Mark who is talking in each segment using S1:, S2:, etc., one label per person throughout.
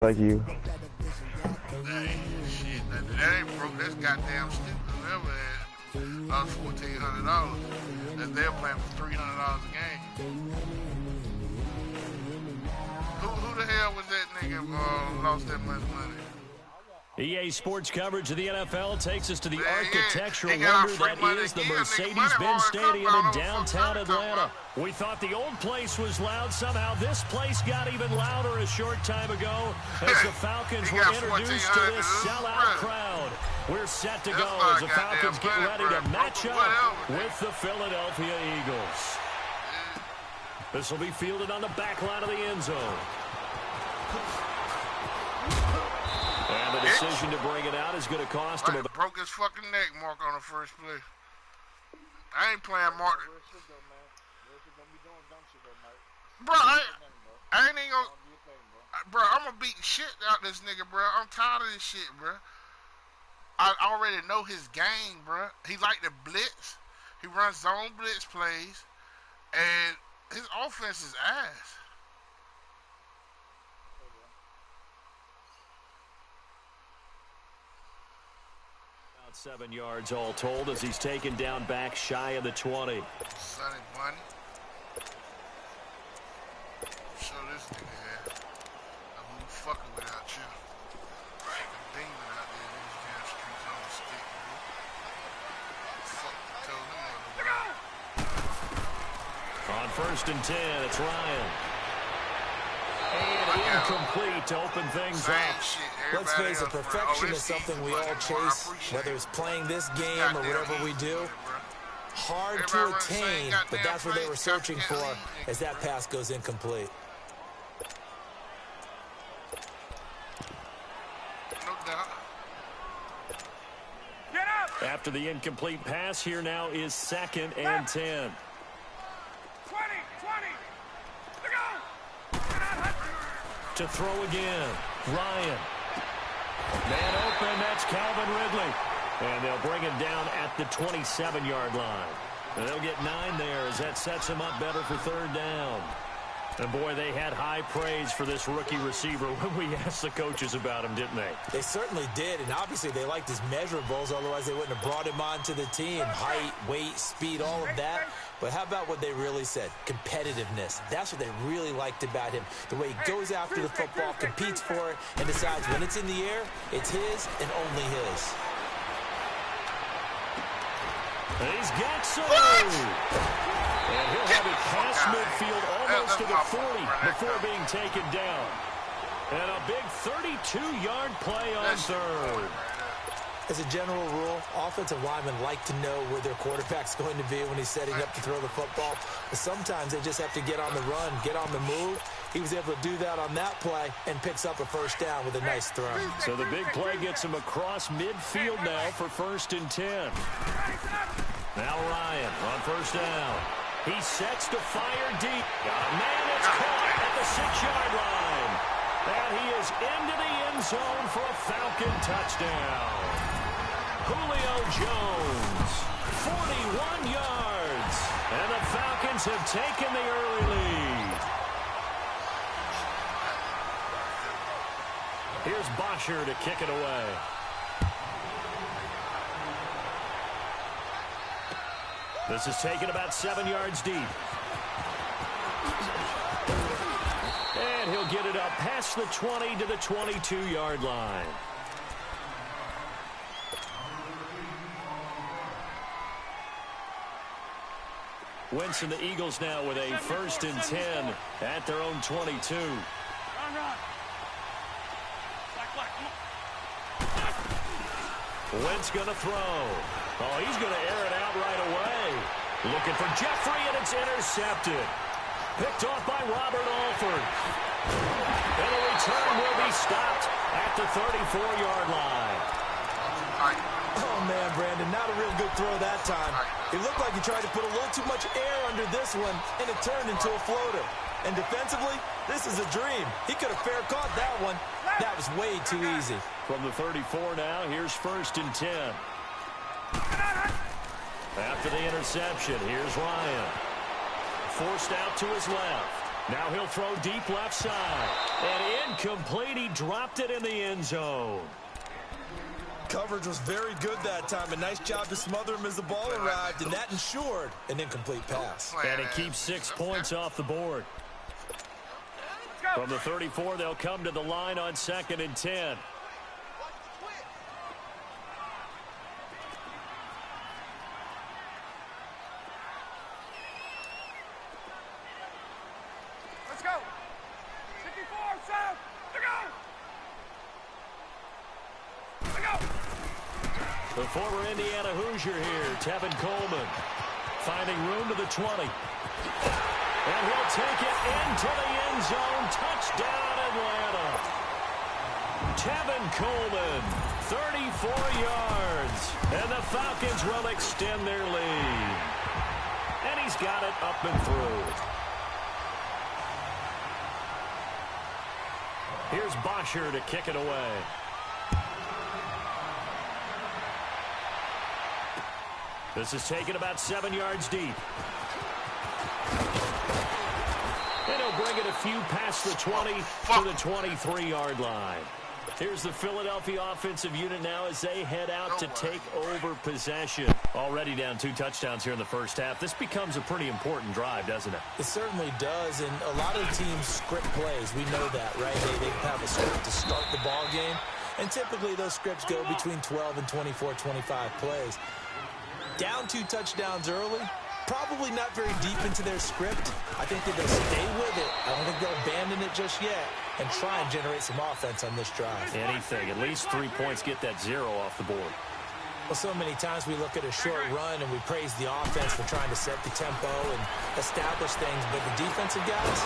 S1: like you.
S2: Hey, shit, that ain't broke. That's goddamn stupid. Whoever had lost $1,400, and they're playing for $300 a game. Who the hell was that nigga lost that much money?
S3: EA Sports coverage of the NFL takes us to the architectural
S2: yeah.
S3: wonder that is the Mercedes-Benz Stadium in downtown Atlanta. We thought the old place was loud. Somehow this place got even louder a short time ago as the Falcons were introduced to this sellout crowd. We're set to go as the Falcons get ready to match up with the Philadelphia Eagles. This will be fielded on the back line of the end zone. And the decision to bring it out is going to cost him.
S2: Broke his fucking neck, Mark, on the first play. I ain't playing Mark. Bro, I ain't gonna. Bro, I'm gonna beat shit out this nigga, bro. I'm tired of this shit, bro. I already know his game, bro. He like to blitz. He runs zone blitz plays. And his offense is ass.
S3: 7 yards all told as he's taken down back shy of the 20.
S2: Sonny Bunny. Show this nigga here. I'm fucking without you. Fucking demon out there in these damn streets on the stick, bro. Fuck, tell them
S3: on 1st and 10, it's Ryan. And incomplete to open things up.
S4: Let's face it, perfection is something we all chase, whether it's playing this game or whatever we do. Hard to attain, but that's what they were searching for as that pass goes incomplete.
S3: After the incomplete pass, here now is 2nd and 10. To throw again, Ryan. Man open, that's Calvin Ridley. And they'll bring him down at the 27-yard line. And they'll get 9 there as that sets him up better for 3rd down. And boy, they had high praise for this rookie receiver when we asked the coaches about him, didn't they?
S4: They certainly did, and obviously they liked his measurables, otherwise they wouldn't have brought him onto the team. Height, weight, speed, all of that. But how about what they really said? Competitiveness. That's what they really liked about him. The way he goes after the football, competes for it, and decides when it's in the air, it's his and only his.
S3: He's got some. And he'll have it past midfield almost to the 40 before being taken down. And a big 32-yard play on 3rd.
S4: As a general rule, offensive linemen like to know where their quarterback's going to be when he's setting up to throw the football. But sometimes they just have to get on the run, get on the move. He was able to do that on that play and picks up a 1st down with a nice throw.
S3: So the big play gets him across midfield now for 1st and 10. Now Ryan on 1st down. He sets to fire deep. Got a man that's caught at the 6-yard line. And he is into the end zone for a Falcon touchdown. Julio Jones, 41 yards. And the Falcons have taken the early lead. Here's Bosher to kick it away. This is taken about 7 yards deep. And he'll get it up past the 20 to the 22-yard line. Wentz and the Eagles now with a 1st and 10 at their own 22. Wentz going to throw. Oh, he's going to air it out right away. Looking for Jeffrey, and it's intercepted. Picked off by Robert Alford. And the return will be stopped at the 34-yard line.
S4: Oh, man, Brandon, not a real good throw that time. It looked like he tried to put a little too much air under this one, and it turned into a floater. And defensively, this is a dream. He could have fair caught that one. That was way too easy.
S3: From the 34 now, here's 1st and 10. After the interception, here's Ryan. Forced out to his left. Now he'll throw deep left side. And incomplete. He dropped it in the end zone.
S4: Coverage was very good that time. A nice job to smother him as the ball arrived, and that ensured an incomplete pass.
S3: And it keeps 6 points off the board. From the 34, they'll come to the line on 2nd and 10.
S1: Let's go. 54, Sam. Let's go.
S3: The former Indiana Hoosier here, Tevin Coleman, finding room to the 20. And he'll take it into the end zone. Touchdown, Atlanta. Tevin Coleman, 34 yards. And the Falcons will extend their lead. And he's got it up and through. Here's Bosher to kick it away. This is taken about 7 yards deep. And he'll bring it a few past the 20 to the 23-yard line. Here's the Philadelphia offensive unit now as they head out to take over possession. Already down 2 touchdowns here in the first half. This becomes a pretty important drive, doesn't it?
S4: It certainly does, and a lot of teams script plays. We know that, right? They have a script to start the ball game, and typically those scripts go between 12 and 24, 25 plays. Down 2 touchdowns early, probably not very deep into their script. I think that they'll stay with it. I don't think they'll abandon it just yet and try and generate some offense on this drive.
S3: Anything. At least 3 points get that 0 off the board.
S4: Well, so many times we look at a short run and we praise the offense for trying to set the tempo and establish things, but the defensive guys,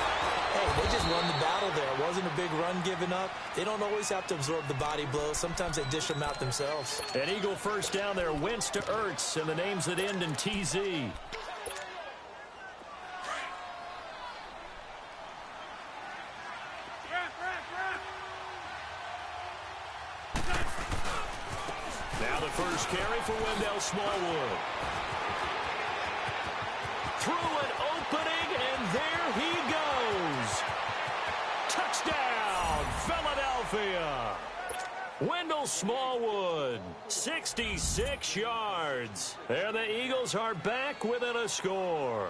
S4: hey, they just won the battle there. It wasn't a big run given up. They don't always have to absorb the body blows. Sometimes they dish them out themselves.
S3: An Eagle first down there, Wentz to Ertz, and the names that end in TZ. Now the first carry for Wendell Smallwood. Through an opening, and there he goes. Touchdown, Philadelphia. Wendell Smallwood, 66 yards. And the Eagles are back within a score.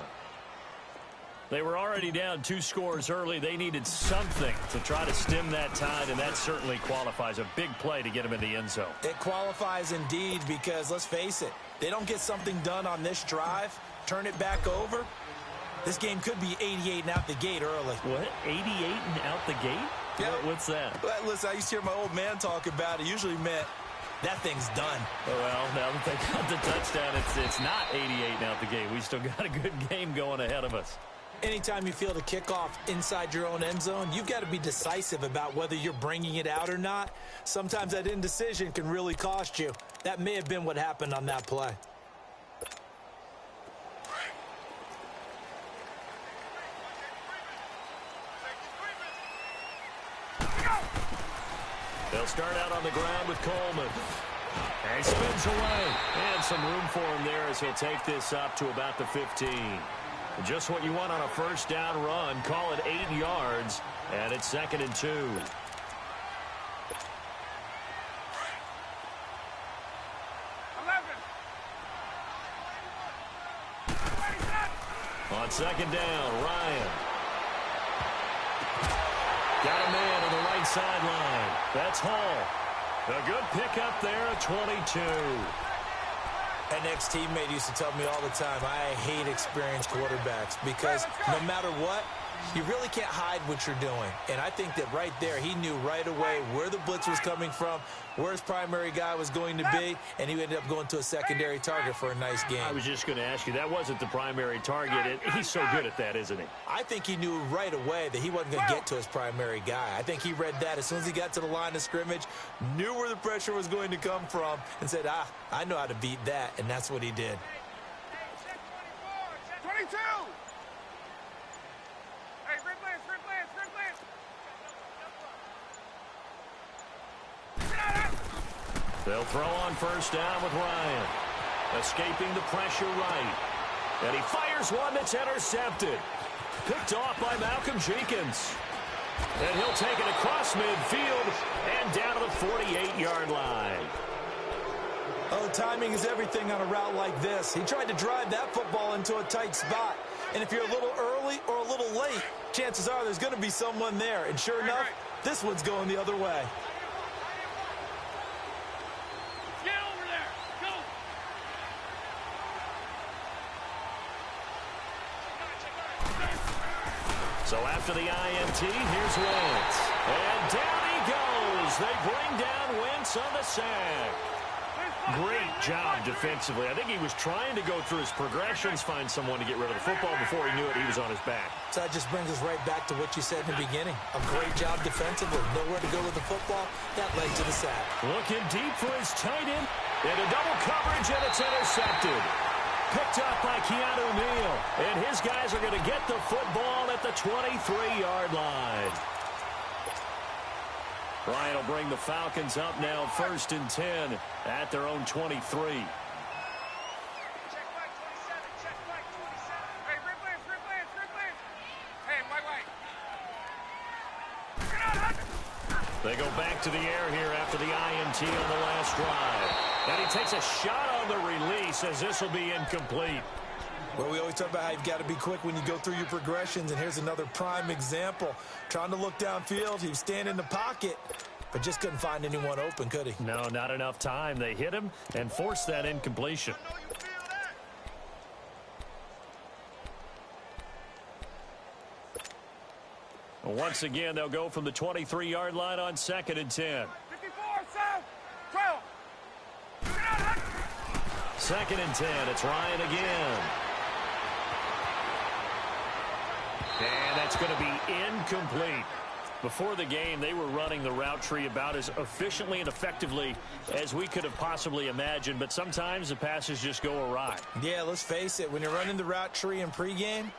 S3: They were already down 2 scores early. They needed something to try to stem that tide, and that certainly qualifies. A big play to get them in the end zone.
S4: It qualifies indeed because, let's face it, they don't get something done on this drive, turn it back over, this game could be 88 and out the gate early.
S3: What? 88 and out the gate?
S4: Yeah.
S3: What's that?
S4: Well, listen, I used to hear my old man talk about it. Usually meant that thing's done.
S3: Well, now that they got the touchdown, it's not 88 and out the gate. We still got a good game going ahead of us.
S4: Anytime you feel the kickoff inside your own end zone, you've got to be decisive about whether you're bringing it out or not. Sometimes that indecision can really cost you. That may have been what happened on that play.
S3: They'll start out on the ground with Coleman. And he spins away. And some room for him there as he'll take this up to about the 15. Just what you want on a first down run. Call it 8 yards. And it's 2nd and 2. On 2nd down, Ryan. Got a man on the right sideline. That's Hall. A good pickup there at 22.
S4: An ex-teammate used to tell me all the time, I hate experienced quarterbacks because no matter what, you really can't hide what you're doing. And I think that right there, he knew right away where the blitz was coming from, where his primary guy was going to be, and he ended up going to a secondary target for a nice game.
S3: I was just going to ask you, that wasn't the primary target. He's so good at that, isn't he?
S4: I think he knew right away that he wasn't going to get to his primary guy. I think he read that as soon as he got to the line of scrimmage, knew where the pressure was going to come from, and said, I know how to beat that, and that's what he did.
S1: 22!
S3: They'll throw on first down with Ryan. Escaping the pressure right. And he fires one that's intercepted. Picked off by Malcolm Jenkins. And he'll take it across midfield and down to the 48-yard line.
S4: Oh, timing is everything on a route like this. He tried to drive that football into a tight spot. And if you're a little early or a little late, chances are there's going to be someone there. And sure enough, this one's going the other way.
S1: Get over there. Go.
S3: So after the INT, here's Wentz. And down he goes. They bring down Wentz on the sack. Great job defensively. I think he was trying to go through his progressions, find someone to get rid of the football. Before he knew it, he was on his back.
S4: So that just brings us right back to what you said in the beginning. A great job defensively. Nowhere to go with the football. That led to the sack.
S3: Looking deep for his tight end. Into double coverage, and it's intercepted. Picked up by Keanu Neal. And his guys are going to get the football at the 23-yard line. Ryan will bring the Falcons up now, 1st and 10 at their own 23.
S1: Check back 27. Check back 27. Hey, Ripley. Hey, wait.
S3: They go back to the air here after the INT on the last drive. And he takes a shot on the release as this will be incomplete.
S4: Well, we always talk about how you've got to be quick when you go through your progressions, and here's another prime example. Trying to look downfield, he was standing in the pocket, but just couldn't find anyone open, could he?
S3: No, not enough time. They hit him and forced that incompletion. Once again, they'll go from the 23-yard line on 2nd and 10.
S1: 54, south. 12.
S3: 2nd and 10. It's Ryan again. And that's going to be incomplete. Before the game, they were running the route tree about as efficiently and effectively as we could have possibly imagined, but sometimes the passes just go awry.
S4: Yeah, let's face it. When you're running the route tree in pregame,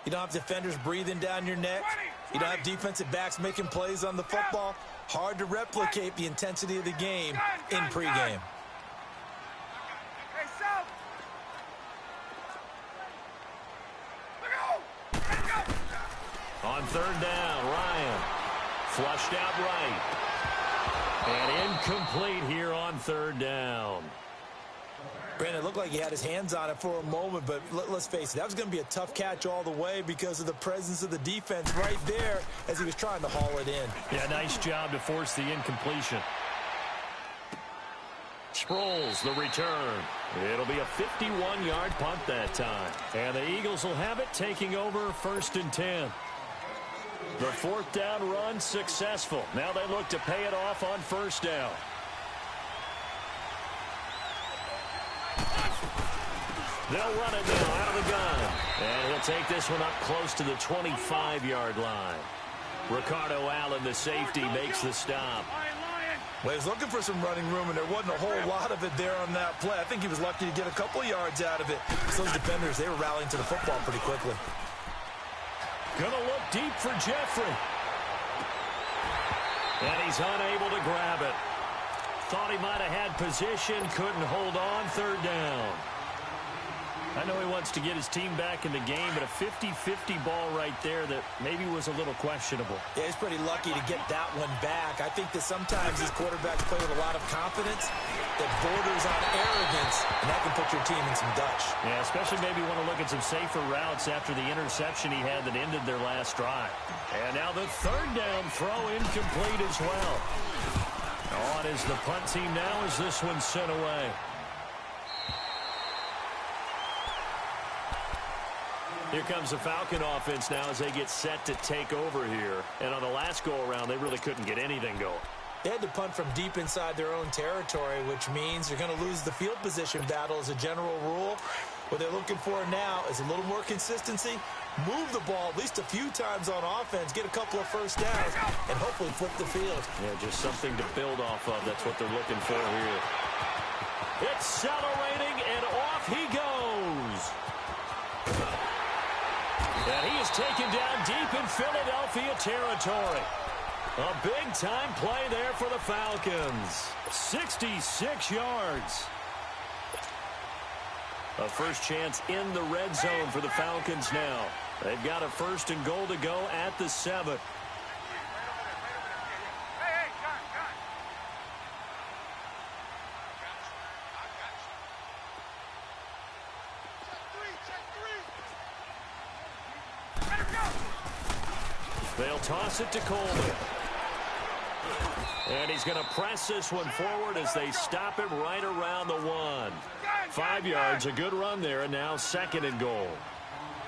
S4: you don't have defenders breathing down your neck. You don't have defensive backs making plays on the football. Hard to replicate the intensity of the game in pregame.
S1: Hey, south.
S3: On 3rd down, Ryan flushed out right. And incomplete here on 3rd down.
S4: Brandon, it looked like he had his hands on it for a moment, but let's face it, that was going to be a tough catch all the way because of the presence of the defense right there as he was trying to haul it in.
S3: Yeah, nice job to force the incompletion. Sproles, the return. It'll be a 51-yard punt that time. And the Eagles will have it, taking over 1st and 10. The 4th down run successful. Now they look to pay it off on 1st down. They'll run it now out of the gun. And he'll take this one up close to the 25-yard line. Ricardo Allen, the safety, makes the stop.
S4: Well, he was looking for some running room, and there wasn't a whole lot of it there on that play. I think he was lucky to get a couple of yards out of it. So those defenders, they were rallying to the football pretty quickly.
S3: Gonna look deep for Jeffrey. And he's unable to grab it. Thought he might have had position, couldn't hold on, 3rd down. I know he wants to get his team back in the game, but a 50-50 ball right there that maybe was a little questionable.
S4: Yeah, he's pretty lucky to get that one back. I think that sometimes these quarterbacks play with a lot of confidence that borders on arrogance, and that can put your team in some Dutch.
S3: Yeah, especially maybe want to look at some safer routes after the interception he had that ended their last drive. And now the 3rd down throw incomplete as well. On is the punt team now as this one's sent away. Here comes the Falcon offense now as they get set to take over here. And on the last go-around, they really couldn't get anything going.
S4: They had to punt from deep inside their own territory, which means they're going to lose the field position battle as a general rule. What they're looking for now is a little more consistency, move the ball at least a few times on offense, get a couple of 1st downs, and hopefully flip the field.
S3: Yeah, just something to build off of. That's what they're looking for here. Accelerating, and off he goes. And he is taken down deep in Philadelphia territory. A big-time play there for the Falcons. 66 yards. A first chance in the red zone for the Falcons now. They've got a 1st and goal to go at the 7.
S1: Hey, John. Check 3. Let him go.
S3: They'll toss it to Coleman. And he's going to press this one forward as they stop him right around the 1. 5 yards, a good run there, and now 2nd and goal.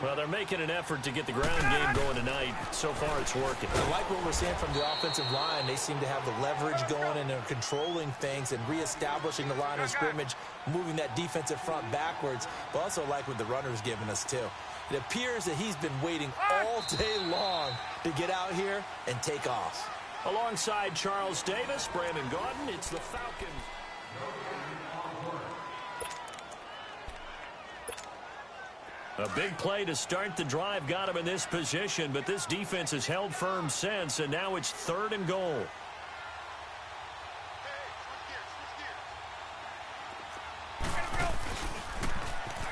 S3: Well, they're making an effort to get the ground game going tonight. So far, it's working.
S4: I like what we're seeing from the offensive line. They seem to have the leverage going, and they're controlling things and reestablishing the line of scrimmage, moving that defensive front backwards, but also like what the runner's giving us, too. It appears that he's been waiting all day long to get out here and take off.
S3: Alongside Charles Davis, Brandon Gaudin, it's the Falcons. A big play to start the drive got him in this position, but this defense has held firm since, and now it's 3rd and goal.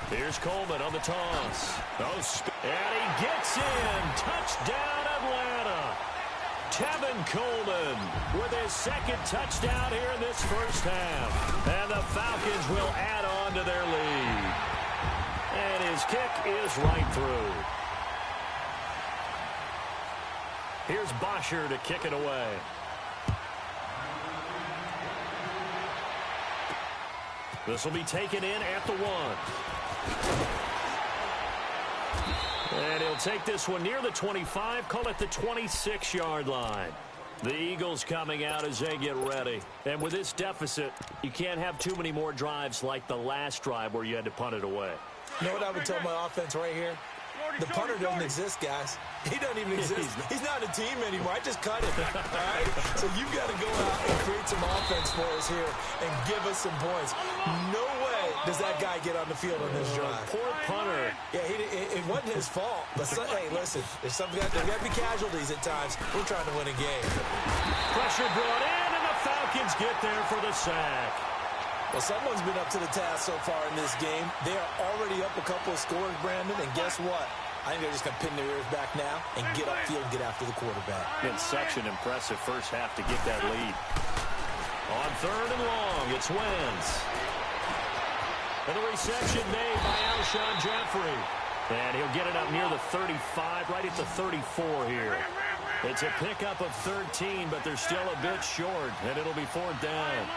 S3: Here's Coleman on the toss. And he gets in. Touchdown, Atlanta. Tevin Coleman with his 2nd touchdown here in this first half. And the Falcons will add on to their lead. And his kick is right through. Here's Bosher to kick it away. This will be taken in at the 1. And he'll take this one near the 25, call it the 26-yard line. The Eagles coming out as they get ready. And with this deficit, you can't have too many more drives like the last drive where you had to punt it away.
S4: You know what I would tell my offense right here? The punter doesn't exist, guys. He doesn't even exist. He's not a team anymore. I just cut him. All right? So you've got to go out and create some offense for us here and give us some points. No way does that guy get on the field on this drive.
S3: Poor punter.
S4: Yeah, it wasn't his fault. But hey, listen, there's got to be casualties at times. We're trying to win a game.
S3: Pressure brought in, and the Falcons get there for the sack.
S4: Well, someone's been up to the task so far in this game. They are already up a couple of scores, Brandon, and guess what? I think they're just going to pin their ears back now and get upfield and get after the quarterback.
S3: Been such an impressive first half to get that lead. On 3rd and long, it's Wentz. And the reception made by Alshon Jeffrey. And he'll get it up near the 35, right at the 34 here. It's a pickup of 13, but they're still a bit short, and it'll be 4th down.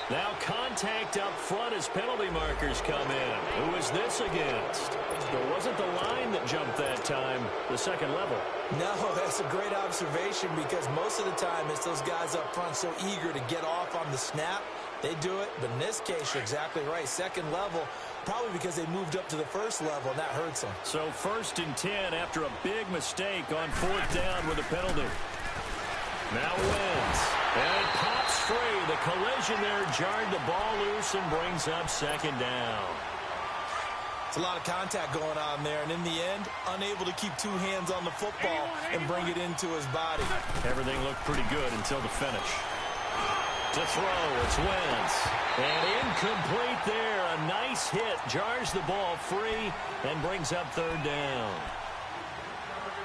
S3: Now contact up front as penalty markers come in. Who is this against? It wasn't the line that jumped that time, the 2nd level.
S4: No, that's a great observation because most of the time it's those guys up front so eager to get off on the snap. They do it, but in this case, you're exactly right. 2nd level, probably because they moved up to the 1st level, and that hurts them.
S3: So 1st and 10 after a big mistake on 4th down with a penalty. Now Wentz. And it pops free. The collision there jarred the ball loose and brings up 2nd down.
S4: It's a lot of contact going on there, and in the end, unable to keep 2 hands on the football and bring it into his body.
S3: Everything looked pretty good until the finish. To throw, it's Wentz. And incomplete there. A nice hit. Jars the ball free and brings up 3rd down.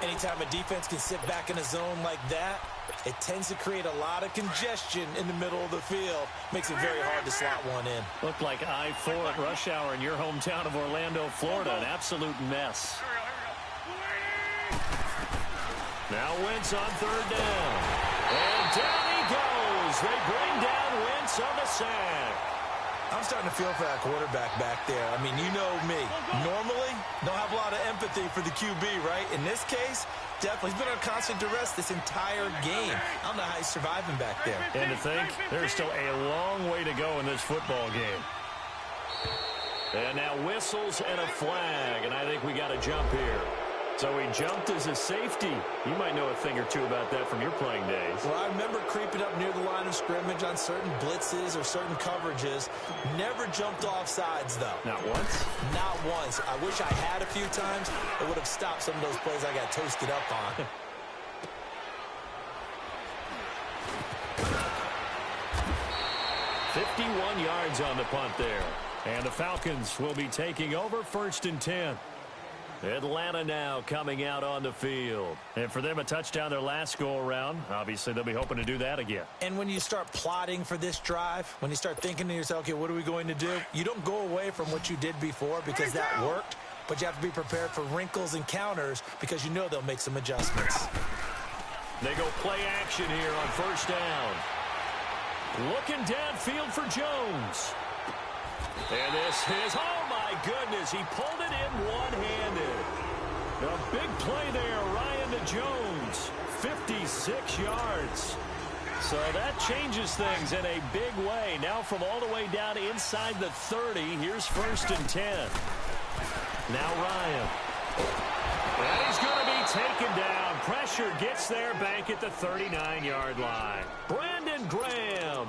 S4: Anytime a defense can sit back in a zone like that, it tends to create a lot of congestion in the middle of the field. Makes it very hard to slot one in.
S3: Looked like I-4 at rush hour in your hometown of Orlando, Florida. An absolute mess. Now Wentz on 3rd down. And down he goes. They bring down Wentz on the sack.
S4: I'm starting to feel for that quarterback back there. I mean, you know me. Normally, don't have a lot of empathy for the QB, right? In this case, definitely. He's been on constant duress this entire game. I don't know how he's surviving back there.
S3: And to think, there's still a long way to go in this football game. And now whistles and a flag, and I think we got a jump here. So he jumped as a safety. You might know a thing or two about that from your playing days.
S4: Well, I remember creeping up near the line of scrimmage on certain blitzes or certain coverages. Never jumped off sides, though.
S3: Not once?
S4: Not once. I wish I had a few times. It would have stopped some of those plays I got toasted up on.
S3: 51 yards on the punt there. And the Falcons will be taking over 1st and 10. Atlanta now coming out on the field. And for them, a touchdown their last go-around. Obviously, they'll be hoping to do that again.
S4: And when you start plotting for this drive, when you start thinking to yourself, okay, what are we going to do? You don't go away from what you did before because that worked, but you have to be prepared for wrinkles and counters because you know they'll make some adjustments.
S3: They go play action here on 1st down. Looking downfield for Jones. And this is, oh my goodness, he pulled it in one-handed. A big play there, Ryan to Jones, 56 yards. So that changes things in a big way. Now from all the way down inside the 30, here's 1st and 10. Now Ryan. And he's going to be taken down. Pressure gets there back at the 39-yard line. Brandon Graham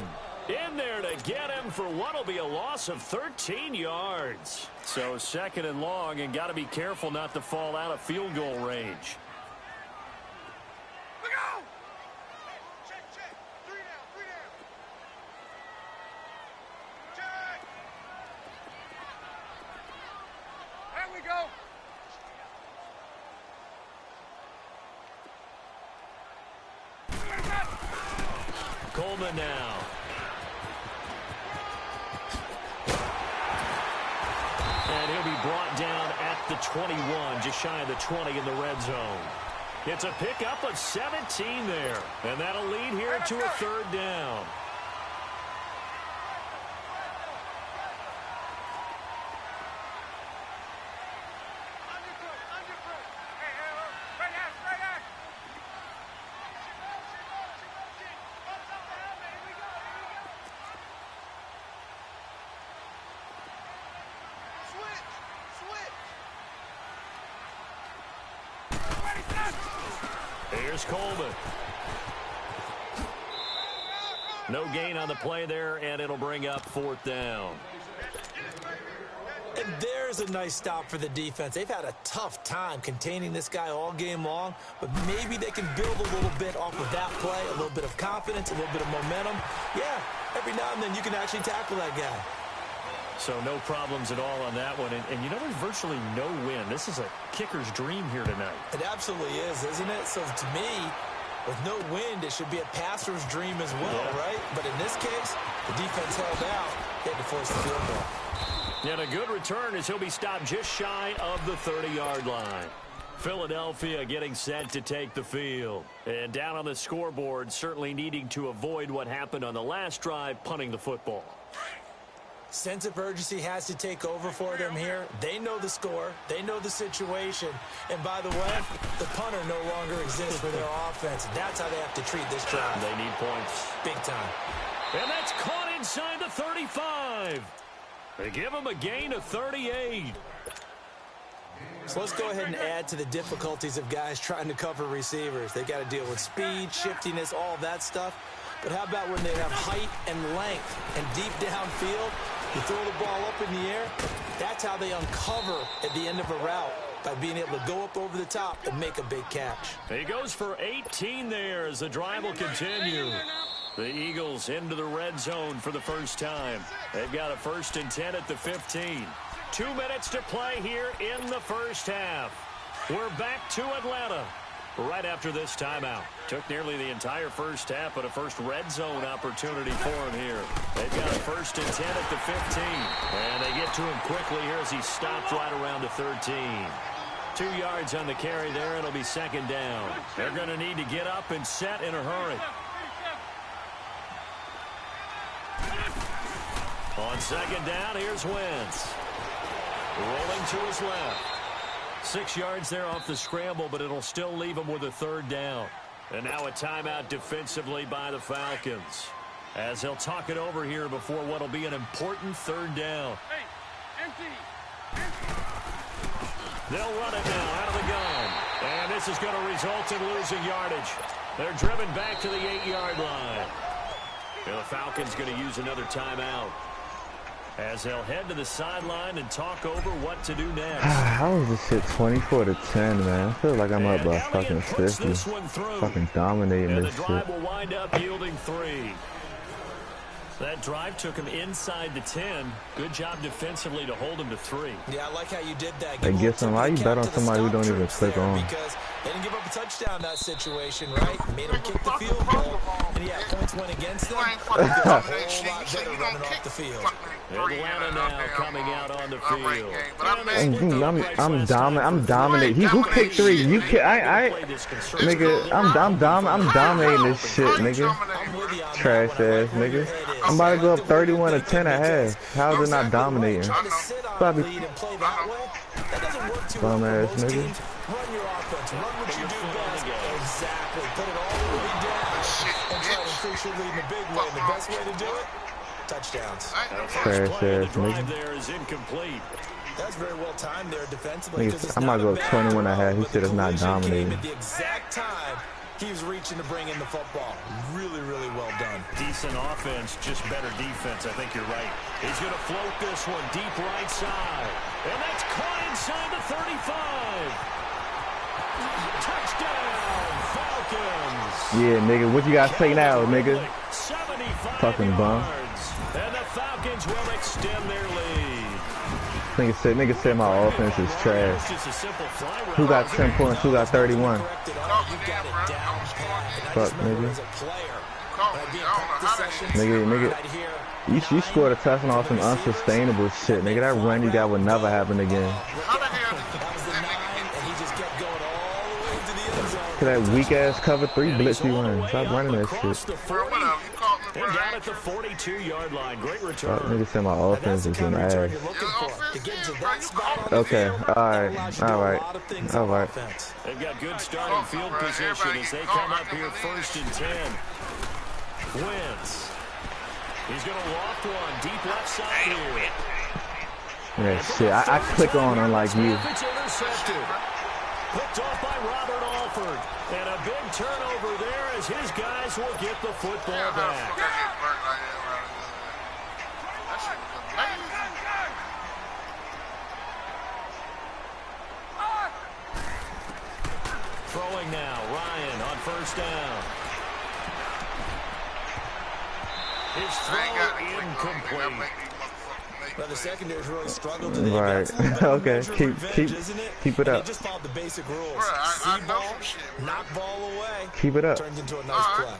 S3: in there to get him for what will be a loss of 13 yards. So 2nd and long, and got to be careful not to fall out of field goal range.
S1: We go! Check. 3 down. Check. There we go.
S3: Coleman now. And he'll be brought down at the 21, just shy of the 20 in the red zone. It's a pickup of 17 there, and that'll lead here to a 3rd down. Here's Coleman. No gain on the play there, and it'll bring up 4th down.
S4: And there's a nice stop for the defense. They've had a tough time containing this guy all game long, but maybe they can build a little bit off of that play, a little bit of confidence, a little bit of momentum. Yeah, every now and then you can actually tackle that guy.
S3: So no problems at all on that one. And you know, there's virtually no win. This is a kicker's dream here tonight.
S4: It absolutely is, isn't it? So to me, with no wind, it should be a passer's dream as well, right? But in this case, the defense held out. They had to force the field goal.
S3: And a good return as he'll be stopped just shy of the 30-yard line. Philadelphia getting set to take the field. And down on the scoreboard, certainly needing to avoid what happened on the last drive, punting the football.
S4: Sense of urgency has to take over for them here. They know the score. They know the situation. And by the way, the punter no longer exists for their offense. That's how they have to treat this drive.
S3: They need points.
S4: Big time.
S3: And that's caught inside the 35. They give them a gain of 38.
S4: So let's go ahead and add to the difficulties of guys trying to cover receivers. They got to deal with speed, shiftiness, all that stuff. But how about when they have height and length and deep downfield? You throw the ball up in the air. That's how they uncover at the end of a route, by being able to go up over the top and make a big catch.
S3: He goes for 18 there as the drive will continue. The Eagles into the red zone for the first time. They've got a 1st and 10 at the 15. 2 minutes to play here in the first half. We're back to Atlanta right after this timeout. Took nearly the entire first half, but a first red zone opportunity for him here. They've got a 1st and 10 at the 15. And they get to him quickly here as he stopped right around the 13. 2 yards on the carry there. It'll be 2nd down. They're going to need to get up and set in a hurry. On 2nd down, here's Wentz. Rolling to his left. 6 yards there off the scramble, but it'll still leave him with a 3rd down. And now a timeout defensively by the Falcons, as he'll talk it over here before what will be an important 3rd down.
S1: Hey, empty.
S3: They'll run it now out of the gun. And this is going to result in losing yardage. They're driven back to the 8-yard line. And the Falcons going to use another timeout, as they'll head to the sideline and talk over what to do next.
S5: How is this shit 24-10, man? I feel like I'm up by fucking 50. Fucking dominating
S3: and
S5: this
S3: the drive
S5: shit.
S3: will wind up yielding 3. That drive took him inside the 10. Good job defensively to hold him to 3.
S4: Yeah, I like how you did that.
S5: Hey, get some. Why you bet on somebody who don't even click on?
S4: Because they didn't give up a touchdown in that situation, right? Made him kick the field goal. And yeah, points went against them. A whole lot better running off the field.
S3: Atlanta now coming out on the field.
S5: I'm dominating. Who kicked 3? You nigga. I'm dominating this shit, nigga. Trash ass nigga. I'm about to go up 31 to 10 at half. How is it not dominating? Probably. Bum ass nigga.
S4: Run your offense. Run what you do best. Exactly. Put it all the way down and try to increase your lead in a big way. And the best way to do it? Touchdowns.
S5: Trash ass nigga.
S3: There is incomplete.
S4: That's very well timed there defensively.
S5: I'm about to go up 21 and a half. He said it's not dominating.
S4: At the exact time he was reaching to bring in the football. Really, really well done.
S3: Decent offense, just better defense. I think you're right. He's going to float this one deep right side. And that's caught inside the 35. Touchdown, Falcons.
S5: Yeah, nigga. What you got to say now, nigga?
S3: 75
S5: fucking bum.
S3: yards. And the Falcons will extend their lead.
S5: Nigga said my offense is trash. Who got 10 points? Who got 31? Fuck, nigga. Nigga. You scored a touchdown off some unsustainable shit. Nigga, that run you got would never happen again. That weak ass cover 3 blitz you run. Stop running that shit.
S3: And down at the 42-yard line. Great return.
S5: Nigga said my offense is an ass. Okay, alright.
S3: They've got good starting field position as they come up here 1st and 10. Wentz. He's going to loft one deep left side here.
S5: Yeah, shit. I click on unlike you.
S3: It's intercepted. Picked off by Robert Alford. And a big turnover there as his guys will get the football back. Throwing now, Ryan on 1st down. His throw incomplete.
S4: Well, the secondary's really struggled today.
S5: Right. Okay. Keep it up.
S4: Just followed the basic rules.
S2: I
S4: See
S2: know
S4: ball,
S2: some shit,
S4: knock ball away.
S5: Keep it up.
S4: Turns into a nice play.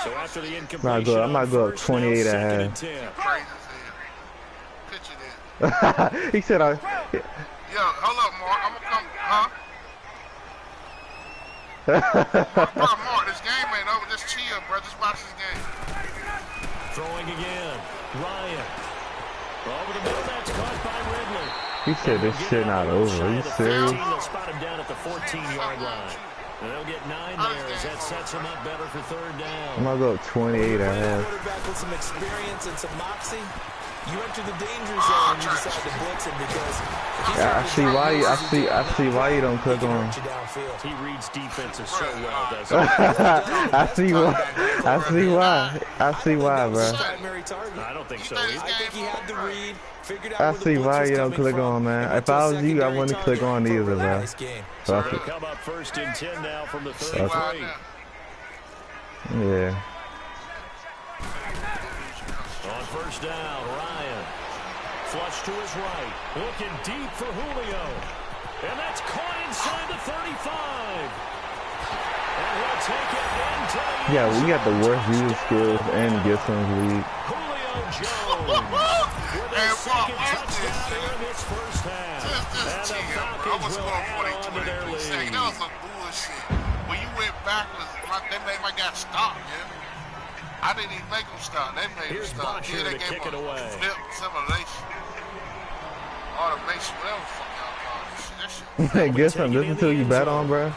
S3: So after the incompletion,
S5: I might go up 28 at half.
S2: Picture that.
S5: He said
S2: Yo, hold up, Mark. I'm gonna come, Mark, this game ain't over. Just chill, bro. Just watch this game.
S3: Throwing again. Ryan. Over the middle, that's caught by Ridley.
S5: He said this shit not over. Are you serious?
S3: They'll spot him down at the 14-yard line. And they'll get 9 there as that sets him up better for 3rd down.
S5: I'm gonna go up 28 at half.
S4: Quarterback with some experience and some moxie. You enter the danger zone and you decide to blitz him because
S5: Yeah, I see why you don't click on.
S3: He reads defenses so well, doesn't he?
S5: I see why, bro.
S3: I don't think so
S4: I
S3: either.
S4: think he had the read, figured out
S5: I
S4: where the
S5: see
S4: blitz
S5: why
S4: was
S5: you don't
S4: coming
S5: click
S4: from,
S5: on, man.
S4: and
S5: If I was
S4: went to
S5: you, I
S4: secondary
S5: wouldn't click on
S4: target
S5: either,
S4: for a
S5: bro.
S4: nice game.
S5: Fuck it.
S3: Come up 1st and 10 now from the 33.
S5: Yeah.
S3: On 1st down, Ryan. Flush to his right. Looking deep for Julio. And that's caught inside the 35. And he'll take it into the
S5: Yeah, we got the worst user skills and Gibson's league.
S3: Julio Jones with a second touchdown here in this first half. And the Falcons will add on to their lead.
S2: That was some bullshit. When you went backwards, they made my guy stop, yeah? I didn't even make him stop. They made him
S3: Here's
S2: stop.
S3: Butcher
S2: They
S3: to
S2: gave
S3: kick
S2: him
S3: it away.
S2: flip, simulation, automation, whatever the fuck y'all call this shit. That shit.
S5: Gibson, this is who you bet on, bro.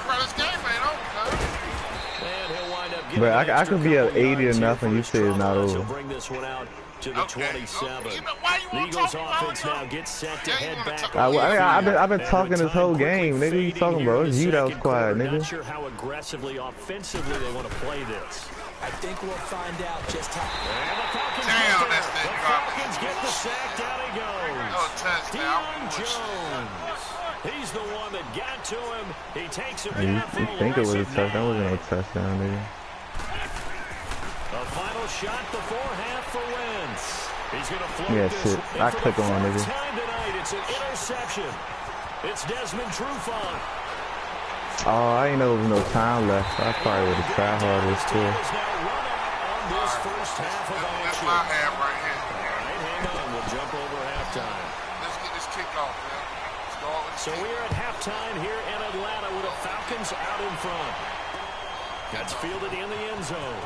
S2: Bro, this game ain't over, cuz.
S3: And he'll wind up
S5: Bro,
S3: getting
S5: I could be up 80 to nothing. You say it's not
S3: He'll
S5: over.
S3: bring this one out to the 27.
S2: You know, why you
S3: The
S2: wanna
S3: Eagles
S2: talk
S3: offense
S2: about
S3: now
S2: it?
S3: gets set to
S2: Yeah, you
S3: head
S2: wanna
S3: back.
S2: talk-
S5: I've been talking this whole game, nigga. You talking about? It's you that was quiet,
S3: Not
S5: nigga.
S3: sure how aggressively, offensively they want to play this.
S4: I think we'll find out just how.
S3: And the Falcons
S2: Damn,
S3: get
S2: that's
S3: there.
S2: that
S3: The
S2: garbage.
S3: Falcons get the sack. Down he
S2: No
S3: goes.
S2: touchdown.
S3: Deion Jones. He's the one that got to him. He takes him
S5: You
S3: down for a
S5: think it was a
S3: loss of
S5: touchdown? That
S3: 9.
S5: wasn't no touchdown, nigga.
S3: A final shot before half for Wentz. He's going to float
S5: Yeah,
S3: this.
S5: shit. I click on nigga.
S3: Time tonight, it's an interception. It's Desmond Trufant.
S5: Oh, I ain't know there was no time left. I probably would have tried harder
S3: This
S5: still.
S3: team is now run out on this first half of
S2: That's
S3: action.
S2: my half right here.
S3: All right, hang on. We'll jump over halftime.
S2: Let's get this kicked off, man. Let's go with
S3: So we're at halftime here in Atlanta with the Falcons out in front. That's fielded in the end zone.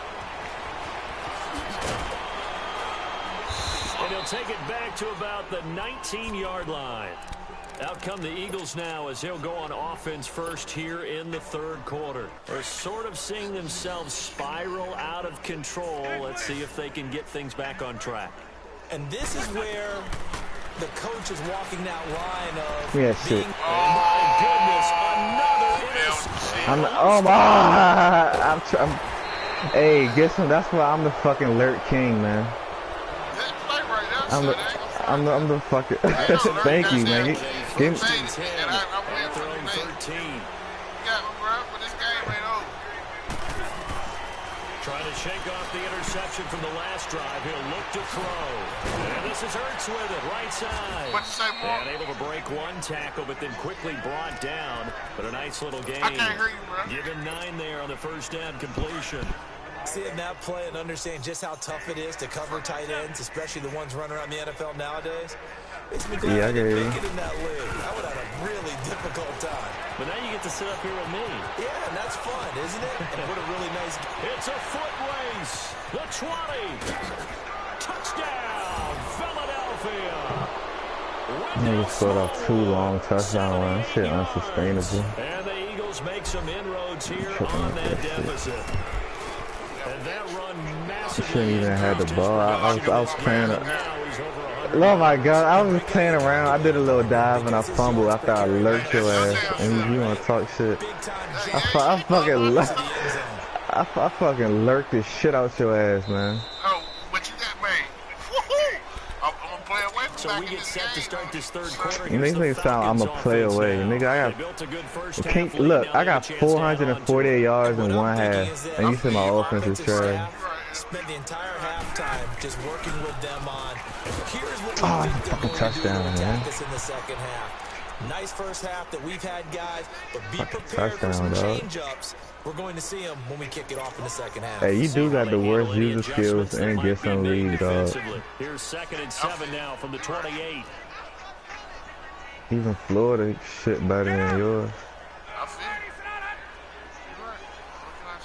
S3: And he'll take it back to about the 19-yard line. Out come the Eagles now as they'll go on offense first here in the third quarter. They're sort of seeing themselves spiral out of control. Let's see if they can get things back on track.
S4: And this is where the coach is walking that line of
S5: Yeah, shit.
S3: My goodness, another interception.
S5: Hey, guess what? That's why I'm the fucking Lurk King, man.
S2: that play right there.
S5: I'm the fucking. Thank you, man. Give me.
S2: And I'm waiting for the
S3: 13.
S2: got me, bro, but this game ain't over.
S3: Trying to shake off the interception from the last drive. He'll look to throw. And this is Ertz with it, right side.
S2: What you say, more?
S3: And able to break one tackle, but then quickly brought down. But a nice little game.
S2: I can't hear you, bro.
S3: Give him 9 there on the first down completion.
S4: seeing that play and understand just how tough it is to cover tight ends, especially the ones running around the NFL nowadays. Makes me glad I didn't make it in that league. I would have a really difficult time.
S3: But now you get to sit up here with me.
S4: Yeah, and that's fun, isn't it? And what a really nice...
S3: It's a foot race. The 20. Touchdown, Philadelphia.
S5: Niggas scored off 2 long touchdown runs. Shit unsustainable.
S3: And the Eagles make some inroads here on that deficit. And that run massively.
S5: Shouldn't even have had the ball. I was playing. Oh my god, I was just playing around. I did a little dive and I fumbled after I lurked your ass. And you wanna talk shit? I fucking lurked the shit out your ass, man.
S2: Oh, but you got me. Woohoo! I'm gonna play away from
S3: So we get set to start this third quarter.
S5: You niggas sound I'm a play away. Nigga, I got 448 yards in one half. And you said my offense is trash.
S4: Spent the entire halftime just working with them on here's what we think they're
S5: fucking
S4: going
S5: touchdown,
S4: to do to
S5: man.
S4: attack us in the second half. Nice first half that we've had, guys, but be prepared for
S5: touchdown,
S4: some
S5: dog.
S4: change-ups. We're going to see them when we kick it off in the second half.
S5: Hey, you do got the worst user skills and get some lead, dog.
S3: Here's 2nd and 7 now from the 28.
S5: Even Florida shit better than yours.
S2: I feel you. You're right. What can I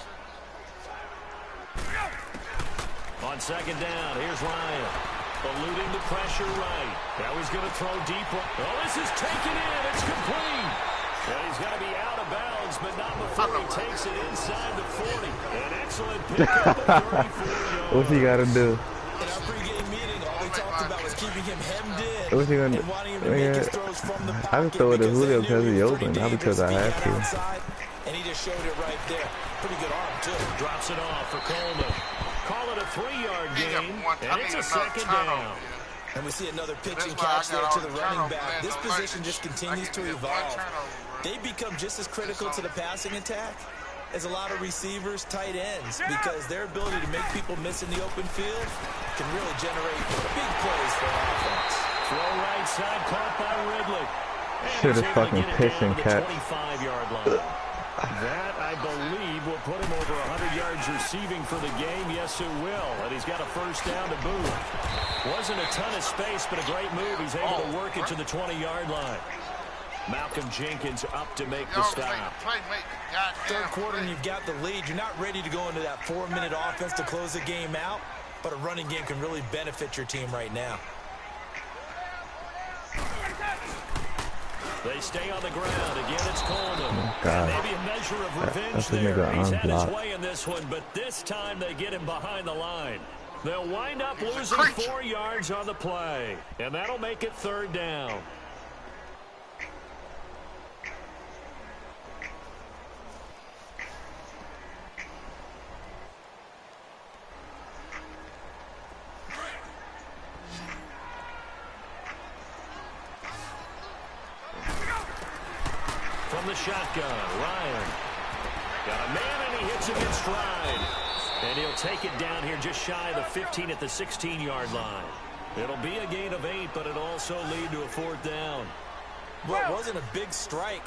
S2: say?
S3: On 2nd down, here's Ryan. Eluding the pressure right. Now he's going to throw deep. Oh, this is taken in. It's complete. And he's got to be out of bounds, but not before he takes it inside the 40. An excellent pickup of 34 yards.
S5: What's he got to do?
S4: In our pregame meeting, all they talked about was keeping him hemmed in
S5: What's he gonna
S4: and wanting him to make his throws from the pocket.
S5: I just throw it to Julio because he open, not because I have to.
S4: And he just showed it right there. Pretty good arm, too.
S3: Drops it off for Coleman. Call it a 3-yard gain, and it's a 2nd down.
S4: And we see another pitch and catch there to the running back. This position just continues to evolve. They become just as critical to the passing attack as a lot of receivers, tight ends, because their ability to make people miss in the open field can really generate big plays for offense.
S3: Throw right side, caught by Ridley.
S5: Should have fucking pitched and catch.
S3: 25-yard line. That, I believe, will put him over 100 yards receiving for the game. Yes, it will. And he's got a first down to boot. Wasn't a ton of space, but a great move. He's able to work it to the 20-yard line. Malcolm Jenkins up to make the stop.
S4: Third quarter, and you've got the lead. You're not ready to go into that 4-minute offense to close the game out, but a running game can really benefit your team right now.
S3: They stay on the ground. Again, it's Coleman.
S5: God.
S3: Maybe a measure of revenge there. He's had his way in this one, but this time they get him behind the line. They'll wind up losing 4 yards on the play, and that'll make it 3rd down. From the shotgun, Ryan. Got a man, and he hits him in stride. And he'll take it down here just shy of the 15 at the 16-yard line. It'll be a gain of 8, but it'll also lead to a 4th down.
S4: Well, it wasn't a big strike,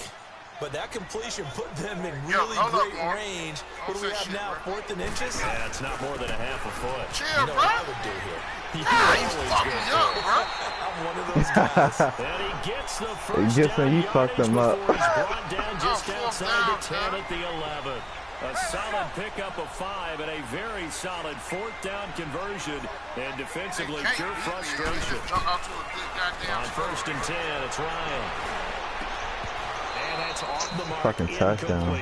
S4: but that completion put them in really great range. What do we have now, 4th and inches?
S3: Yeah, it's not more than a half a foot.
S2: Chill,
S4: you know
S2: bro.
S4: what I would do here?
S2: He's fucking me up, bro.
S4: I'm one of those guys.
S3: And he gets the first down
S5: you fucked him up.
S3: before he's brought down just outside the 10 at the 11. A solid pickup of 5 and a very solid 4th down conversion. And defensively, pure frustration. On 1st and 10, it's Ryan. And that's off the mark.
S5: Fucking touchdown.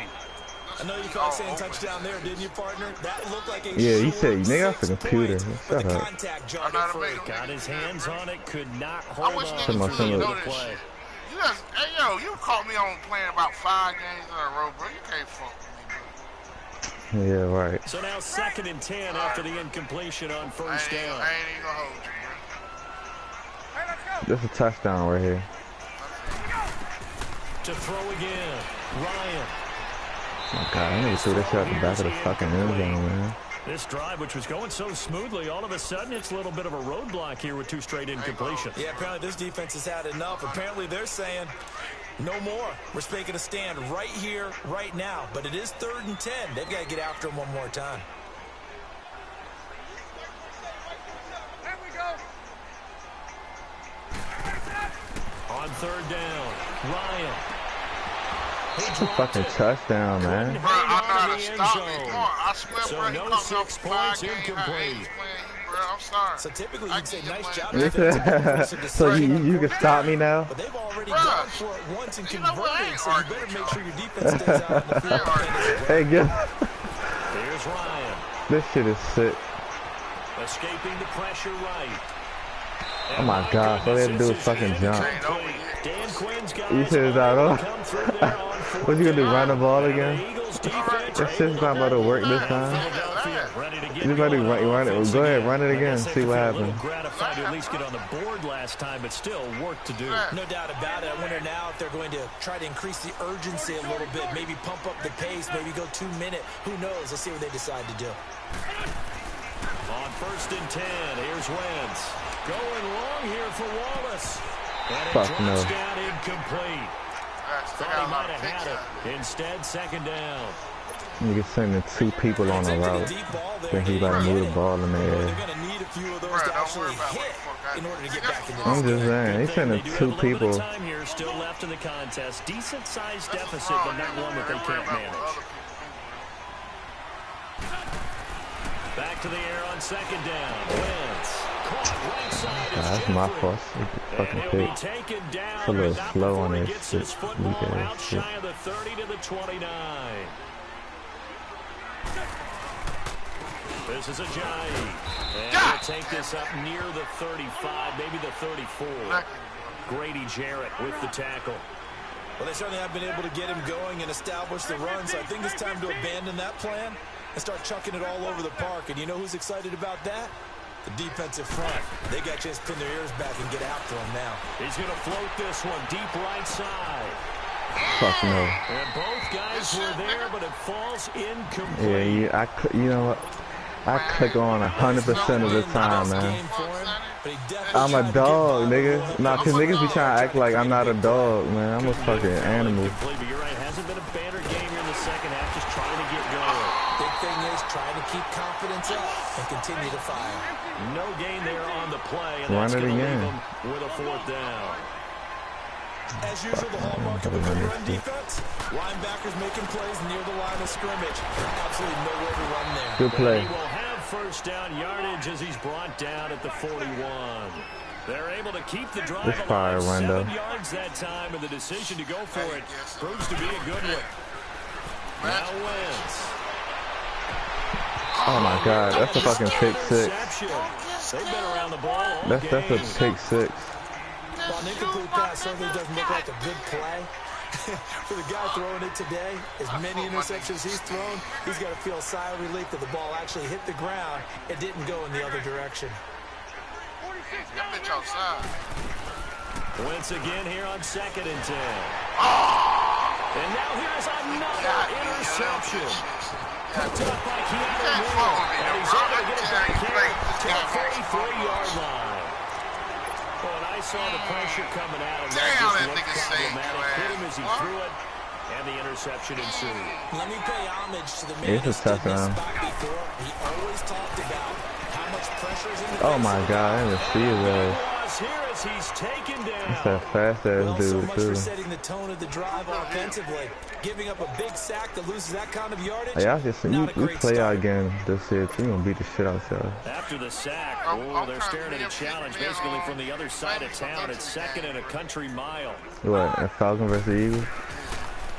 S4: I know you thought saying touchdown there, didn't you, partner? That looked like a
S5: yeah, you said, nigga, off the computer. Shut up.
S3: Got his hands on it, could not hold on
S2: to
S3: the play.
S2: Hey, yo, you caught me on playing about 5 games in a row, bro. You can't fuck with me, bro.
S5: Yeah, right.
S3: So now 2nd and 10 after the incompletion on 1st down.
S2: I ain't even gonna hold you, bro.
S1: Hey, let's go.
S5: That's a touchdown right here.
S3: To throw again, Ryan.
S5: Oh, God, I need to throw this shit out the back of the fucking end zone, man.
S3: This drive, which was going so smoothly, all of a sudden it's a little bit of a roadblock here with 2 straight incompletions.
S4: Yeah, apparently this defense has had enough. Apparently they're saying, no more. We're making a stand right here, right now. But it is 3rd and 10. They've got to get after him one more time.
S1: There we go.
S3: On 3rd down, Ryan.
S5: That's a fucking touchdown, man.
S2: Bro, I know how to stop me. Come on, I swear,
S3: So
S2: bro, he
S3: no
S2: caught me
S3: 6
S2: off 5
S3: points
S2: games.
S3: incomplete.
S2: I'm sorry.
S4: So typically you'd say nice job.
S5: So you can stop me now?
S4: But they've already gone for it once and converted, so you better make sure your defense stays out on the field.
S5: Hey, good.
S3: Here's Ryan.
S5: This shit is sick.
S3: Escaping the pressure right.
S5: Oh my gosh, all they had to do was fucking jump.
S3: Dan Quinn's guys
S5: You said it's not on?
S3: come through there on 4th
S5: What you gonna do, run the ball
S3: down.
S5: again?
S3: Eagles defense
S5: That shit's not about to work this time.
S3: Philadelphia ready to get
S5: You about to
S3: going
S5: run it. Go ahead, run it again. See what
S3: A
S5: happens.
S3: little gratified to at least get on the board last time, but still work to do.
S4: No doubt about it. I wonder now if they're going to try to increase the urgency a little bit, maybe pump up the pace, maybe go 2-minute. Who knows? Let's see what they decide to do.
S3: On 1st and 10, here's Wentz. Going long here for Wallace. And it
S5: Fuck
S3: drops
S5: no.
S3: down incomplete. Thought he might have had it. Instead, 2nd down.
S5: Nigga sending 2 people on the route. Then he about to move the ball in the
S4: They're
S5: air.
S4: going to need a few of those to actually hit in order to get back in the
S5: I'm just saying, he's sending
S3: They do
S5: 2
S3: have a little bit
S5: people.
S3: of time here still left in the contest. Decent-sized deficit, but not one that they can't manage. Back to the air on 2nd down. Wentz. Caught right side.
S5: Nah, that's my fault. Fucking
S3: And he'll be
S5: pick.
S3: taken down.
S5: It's a little
S3: but not
S5: slow
S3: before
S5: on
S3: he
S5: this
S3: gets
S5: shit.
S3: his football
S5: Weak ass
S3: out
S5: shit.
S3: shy of the 30 to the 29. This is a Ajayi. And he'll take this up near the 35, maybe the 34. Grady Jarrett with the tackle.
S4: Well, they certainly have been able to get him going and establish the run, so I think it's time to abandon that plan and start chucking it all over the park. And you know who's excited about that? The defensive front. They got a chance to pin their ears back and get after him now.
S3: He's going to float this one deep right side.
S5: Fuck no.
S3: And both guys were there, but it falls incomplete.
S5: Yeah, you know what? I click on 100% of the time, man. I'm a dog, nigga. Nah, cause niggas be trying to act like I'm not a dog, man. I'm a fucking animal.
S3: But you're right, hasn't been a banner game here in the second half, just trying to get going.
S4: Big thing is trying to keep confidence up and continue to fire.
S3: No gain there on the play, and
S5: Run
S3: that's
S5: it
S3: going to leave
S5: again.
S3: them with a 4th down.
S4: As usual, the hallmark of a good run defense, linebackers making plays near the line of scrimmage. Absolutely nowhere to run there.
S5: Good play.
S3: He will have 1st down yardage as he's brought down at the 41. They're able to keep the drive
S5: This fire
S3: alive,
S5: run,
S3: 7
S5: though.
S3: yards that time, and the decision to go for it proves to be a good one. Now Wentz.
S5: Oh my God, that's a fucking pick 6.
S3: They've been around the ball all
S5: That's a
S3: game.
S5: pick 6.
S4: While an incomplete pass certainly doesn't look like a good play, for the guy throwing it today, as many interceptions he's thrown, he's got to feel a sigh of relief that the ball actually hit the ground and didn't go in the other direction.
S2: That bitch outside.
S3: Wentz again here on 2nd and 10. And now here's another interception. Picked up by Keanu And he's able to get it back here to the 43-yard line. Well, and I saw the pressure coming at him. That just looked problematic. Hit him as he threw it, and the interception ensued.
S4: Let me pay homage to the man who stood in this spot before. He always talked about how much pressure is in the face.
S5: Oh my God, I didn't see his ass.
S3: Here as he's taken down.
S5: That's that fast ass dude,
S4: so much
S5: too.
S4: for setting the tone of the drive offensively. Giving up a big sack that loses that kind of yardage.
S5: Hey, I just you play out again this year. You gonna beat the shit out of y'all.
S3: After the sack, they're staring at a challenge basically from the other side of town. It's 2nd and a country mile.
S5: What? A Falcon versus the Eagles?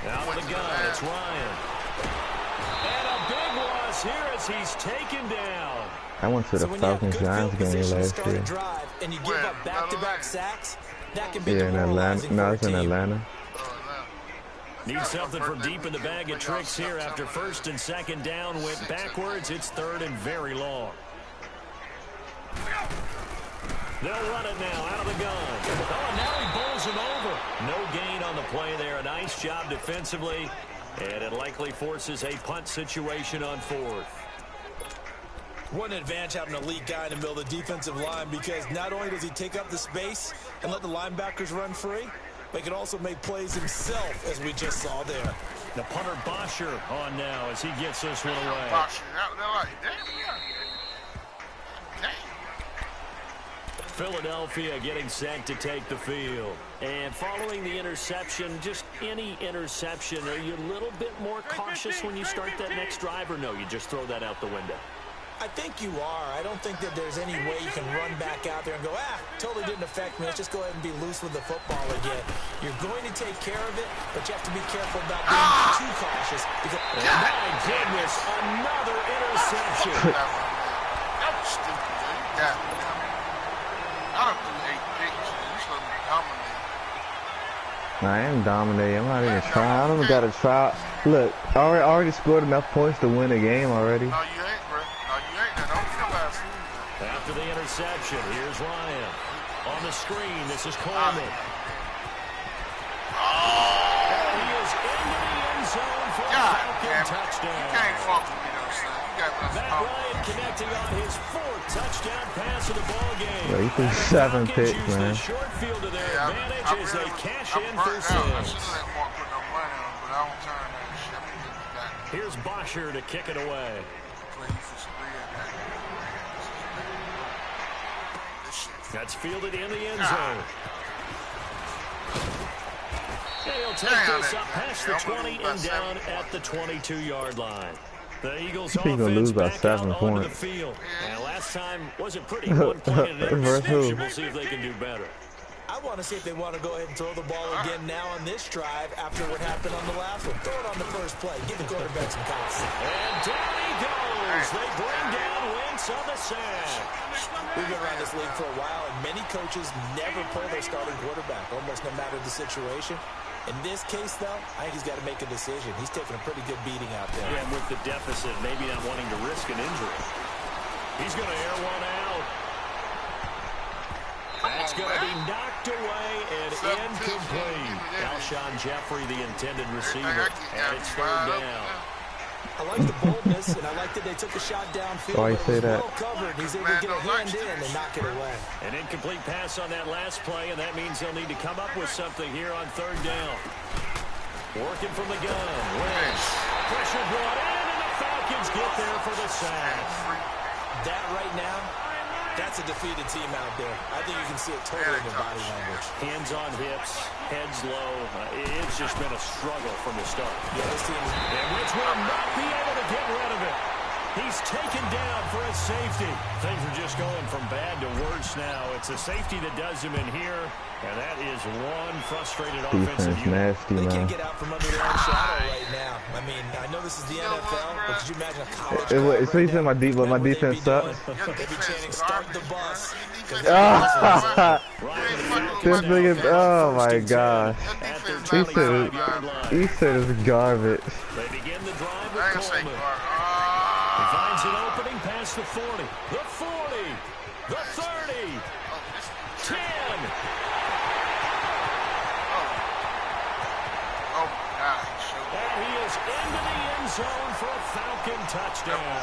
S3: Out of the gun, it's Ryan. And a big loss here as he's taken down.
S5: I went to the Falcons-Giants game last year.
S4: Drive and you give up back-to-back sacks, that can be
S5: in Atlanta. No, it's in Atlanta.
S3: Need something from deep in the bag of tricks here after 1st and 2nd down went backwards. It's 3rd and very long. They'll run it now out of the gun. Oh, and now he bowls him over. No gain on the play there. A nice job defensively, and it likely forces a punt situation on 4th.
S4: What an advantage having an elite guy in the middle of the defensive line, because not only does he take up the space and let the linebackers run free, but he can also make plays himself, as we just saw there.
S3: The punter Bosher on now as he gets this one away.
S2: Bosher out there like, damn.
S3: Philadelphia getting set to take the field. And following the interception, just any interception, are you a little bit more cautious when you start that next drive, or no, you just throw that out the window?
S4: I think you are. I don't think that there's any way you can run back out there and go, totally didn't affect me. Let's just go ahead and be loose with the football again. You're going to take care of it, but you have to be careful about being too cautious. Because
S3: my goodness, another interception.
S2: That was stupid, dude. Yeah. I don't do 8 picks. You should be dominating.
S5: I am dominating. I'm not even trying. I don't even got to try. Look, I already scored enough points to win the game already.
S2: No, you ain't, bro. No, you ain't. Now, don't feel bad.
S3: After the interception, here's Ryan. On the screen, this is Coleman. And he is into the end zone for a Falcon touchdown.
S2: You can't fuck with me, though, son. You got
S3: Matt Ryan connecting on his 4th touchdown pass of the ball game.
S5: He threw 7 picks, man.
S3: The short field to their advantage as they cash in for 6.
S2: I shouldn't let Mark put no money on him, but I don't turn that shit.
S3: Here's Bosher to kick it away. That's fielded in the end zone. And he'll take this up past the 20 and down at the 22-yard line. The Eagles offense back out onto the field. And last time wasn't pretty. 1 point in interception. We'll see if they can do better.
S4: I want to see if they want to go ahead and throw the ball again now on this drive after what happened on the last one. Throw it on the first play. Give the quarterback some confidence.
S3: And down he goes. They bring down Wentz on the sack.
S4: We've been around this league for a while, and many coaches never pull their starting quarterback, almost no matter the situation. In this case, though, I think he's got to make a decision. He's taking a pretty good beating out there.
S3: Yeah, and with the deficit, maybe not wanting to risk an injury. He's going to air one out. That's going to be knocked away and incomplete. Alshon Jeffrey, the intended receiver, and it's 3rd down.
S4: I like the boldness, and I like that they took a shot downfield.
S5: Why you say that?
S4: Well covered. He's able to get a hand in and knock it away.
S3: An incomplete pass on that last play, and that means they'll need to come up with something here on 3rd down. Working from the gun. Wentz. Pressure brought in, and the Falcons get there for the sack.
S4: That right now, that's a defeated team out there. I think you can see it totally in their body language.
S3: Hands on hips, heads low. It's just been a struggle from the start.
S4: Yeah, this team.
S3: And Wentz will not be able to get rid of it. He's taken down for a safety. Things are just going from bad to worse now. It's a safety that does him in here, and that is one frustrated offensive unit.
S5: Nasty,
S4: they
S5: man.
S4: can't get out from under their own shadow right now. I mean, I know this is the NFL, but could you imagine a college
S5: So you said my defense sucks?
S4: They'd be chanting, "Start the bus."
S5: This nigga, oh my gosh. He said it's garbage.
S3: They begin the drive with Coleman. He finds an opening past the 40, the 40, the 30, 10. And he is into the end zone for a Falcon touchdown.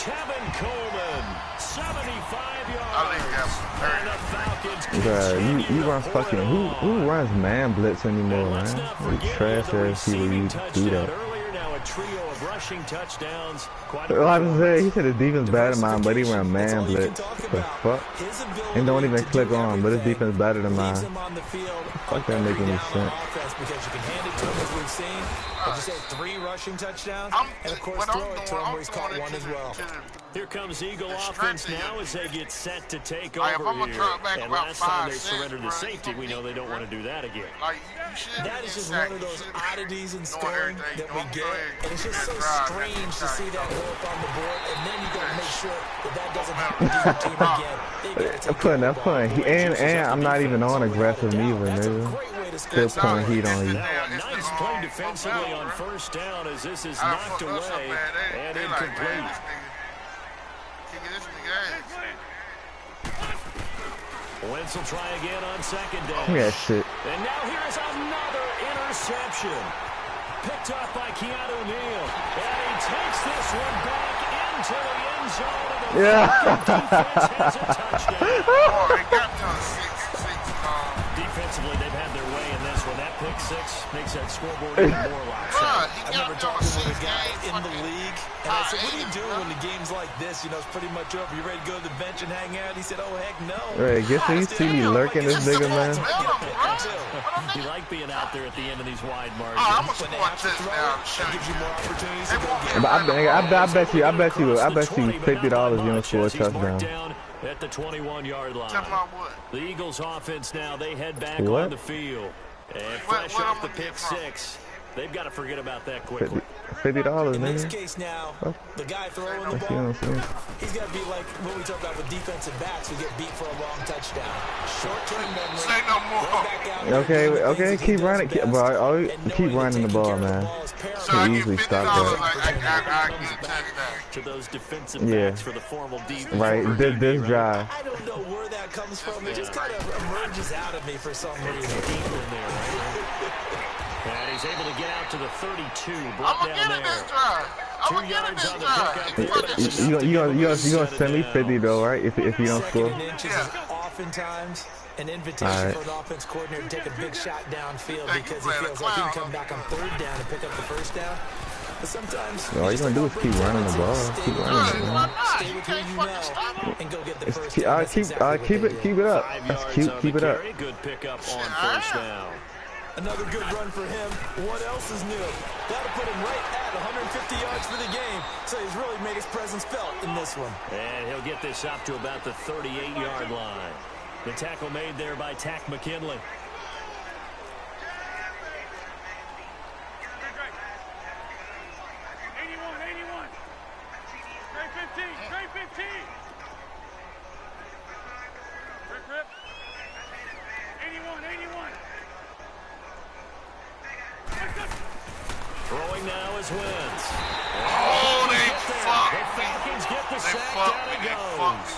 S3: Kevin Coleman, 75 yards.
S2: I think that's
S3: And the Falcons
S5: Bruh, you run
S3: continue to
S5: fucking
S3: pour it
S5: who
S3: on.
S5: runs man blitz anymore,
S3: And let's
S5: man?
S3: not
S5: You
S3: forget
S5: trash
S3: the
S5: ass people
S3: receiving
S5: you do
S3: touchdown
S5: that.
S3: earlier. Now a trio of rushing touchdowns. Quite a
S5: Well, I was saying, he
S3: performance.
S5: said his defense better than mine, but he ran man blitz. The fuck? And don't even click on, but his defense better than mine. Fuck that make any sense.
S4: Because you can hand it to him as we've seen. Like you said, 3 rushing touchdowns, and of course
S2: what
S4: throw
S2: I'm
S4: it
S2: doing,
S4: to him
S2: I'm
S4: where he's caught
S2: throwing it
S4: one as well.
S3: Here comes Eagle
S2: The
S3: offense
S2: stretching
S3: now
S2: of
S3: as they get set to take
S2: Like, if
S3: over
S2: I'm gonna
S3: here.
S2: drop back
S3: And
S2: about
S3: last time
S2: 5
S3: they
S2: cents,
S3: surrendered the
S2: bro,
S3: safety, we know they don't want to do that again.
S2: Like, you should
S4: That is just
S2: sack.
S4: one of
S2: You
S4: those
S2: should
S4: oddities in
S2: know
S4: scoring
S2: everything.
S4: that we
S2: Don't
S4: get,
S2: go ahead
S4: and it's just so
S2: drive.
S4: strange to see that go up on the board, and then you got to make sure that doesn't happen to
S2: Don't
S4: your team again. They gotta take care of the ball.
S5: And I'm not even on aggressive neither,
S4: That's a
S5: nigga.
S4: great way to
S5: Still
S4: score.
S5: putting heat on you.
S3: Now a nice play defensively on first down as this is knocked away and incomplete.
S2: This nigga ass.
S3: Wentz will try again on second down.
S5: Yeah, shit.
S3: And now here's another interception. Picked up by Keanu Neal. And he takes this one back into the end zone. And the Falcon defense has a touchdown.
S2: Oh, they got to 6.
S3: Defensively, they've had their way in this one. That pick 6 makes that scoreboard even more locked down.
S2: He
S4: I
S2: got
S4: remember
S2: to
S4: talking to
S2: 6
S4: a guy
S2: games.
S4: in the league, and I said, what do you do when the game's like this? You know, it's pretty much over. You ready to go to the bench and hang out? He said, oh, heck no.
S5: Right, guess you see me lurking this nigga, man.
S3: You like being out there at the end of these wide margins.
S2: I'm going to score a touchdown.
S4: That gives you more opportunities to go get
S5: But I bet you $50 you don't score a touchdown.
S3: Down at the 21-yard line. The Eagles offense now, they head back
S5: What?
S3: on the field. And fresh off the pick 6, they've got to forget about that quickly.
S5: $50,
S4: In this
S5: nigga.
S4: case now, the guy throwing the
S5: That's
S4: ball,
S5: what I'm saying.
S4: he's got to be like what we talk about with defensive backs who get beat for a long touchdown. Short-term memory.
S2: Say no more.
S4: Run back out there, do the
S5: Okay,
S4: things that he
S5: keep
S4: does
S5: running,
S4: best,
S5: bro.
S4: and
S5: Keep
S4: knowing
S5: running the
S4: that taking
S5: ball,
S4: care of the
S5: man.
S4: ball is paramount.
S2: So I get
S5: easily
S2: $50.
S5: stop
S2: I
S5: that.
S2: get a touchdown.
S3: To those defensive
S5: Yeah.
S3: backs for the formal defense.
S5: Right, this drive.
S4: I don't know where that comes from. It just kind of emerges out of me for some reason.
S3: And he's able to get out to the 32,
S2: I'm
S3: brought
S2: going to
S3: down
S2: get it
S3: there.
S2: this drive. I'm
S3: 2
S2: going to get it
S3: yards
S2: this
S3: on the
S2: drive.
S3: pickup.
S2: He put this shit.
S5: You gonna send me 50 though, right? If you don't score.
S4: Second and inches is oftentimes an invitation for an offense coordinator to take a big shot downfield because he feels like he can come back on 3rd down and pick up the 1st down. But sometimes
S5: All you gonna do is keep running the ball. Keep running the ball.
S4: stay with who you know and go get the first
S5: Keep
S4: down. That's exactly
S5: keep
S4: what
S5: it
S4: they
S5: keep
S4: did.
S5: it up.
S3: 5
S5: That's
S3: yards
S5: cute.
S3: on
S5: Keep
S3: the
S5: it up.
S3: carry. Good pickup on first down.
S4: Another good run for him. What else is new? That'll put him right at 150 yards for the game. So he's really made his presence felt in this one.
S3: And he'll get this up to about the 38-yard line. The tackle made there by Tack McKinley. Throwing now is Wentz.
S2: Oh, they fucked
S3: The Falcons get the sack. Down it goes.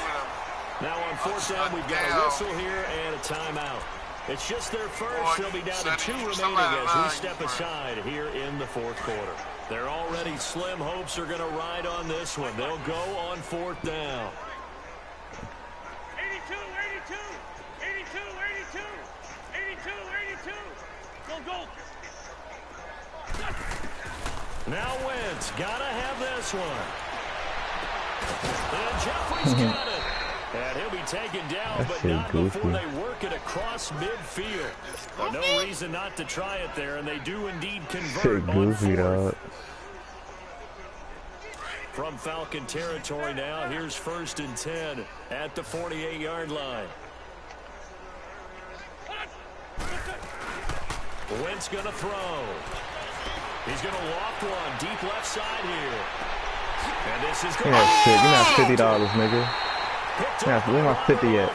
S3: Now on 4th down, we've got a whistle here and a timeout. It's just their first. They'll be down to 2 remaining as we step aside here in the 4th quarter. They're already slim hopes are going to ride on this one. They'll go on 4th down.
S1: 82, 82, 82, 82, 82, 82. Go.
S3: Now Wentz, gotta have this one. And Jeffrey's got it. And he'll be taken down,
S5: That
S3: but
S5: shit
S3: not before
S5: goofy.
S3: they work it across midfield. Well, no reason not to try it there, and they do indeed convert
S5: Shit
S3: on
S5: goofy,
S3: 4th.
S5: dog.
S3: From Falcon territory now, here's 1st and 10 at the 48-yard line. Wentz gonna throw. He's going to loft one deep left side here. And this is
S5: Give me that shit. Give me that $50, nigga. Where my 50 at?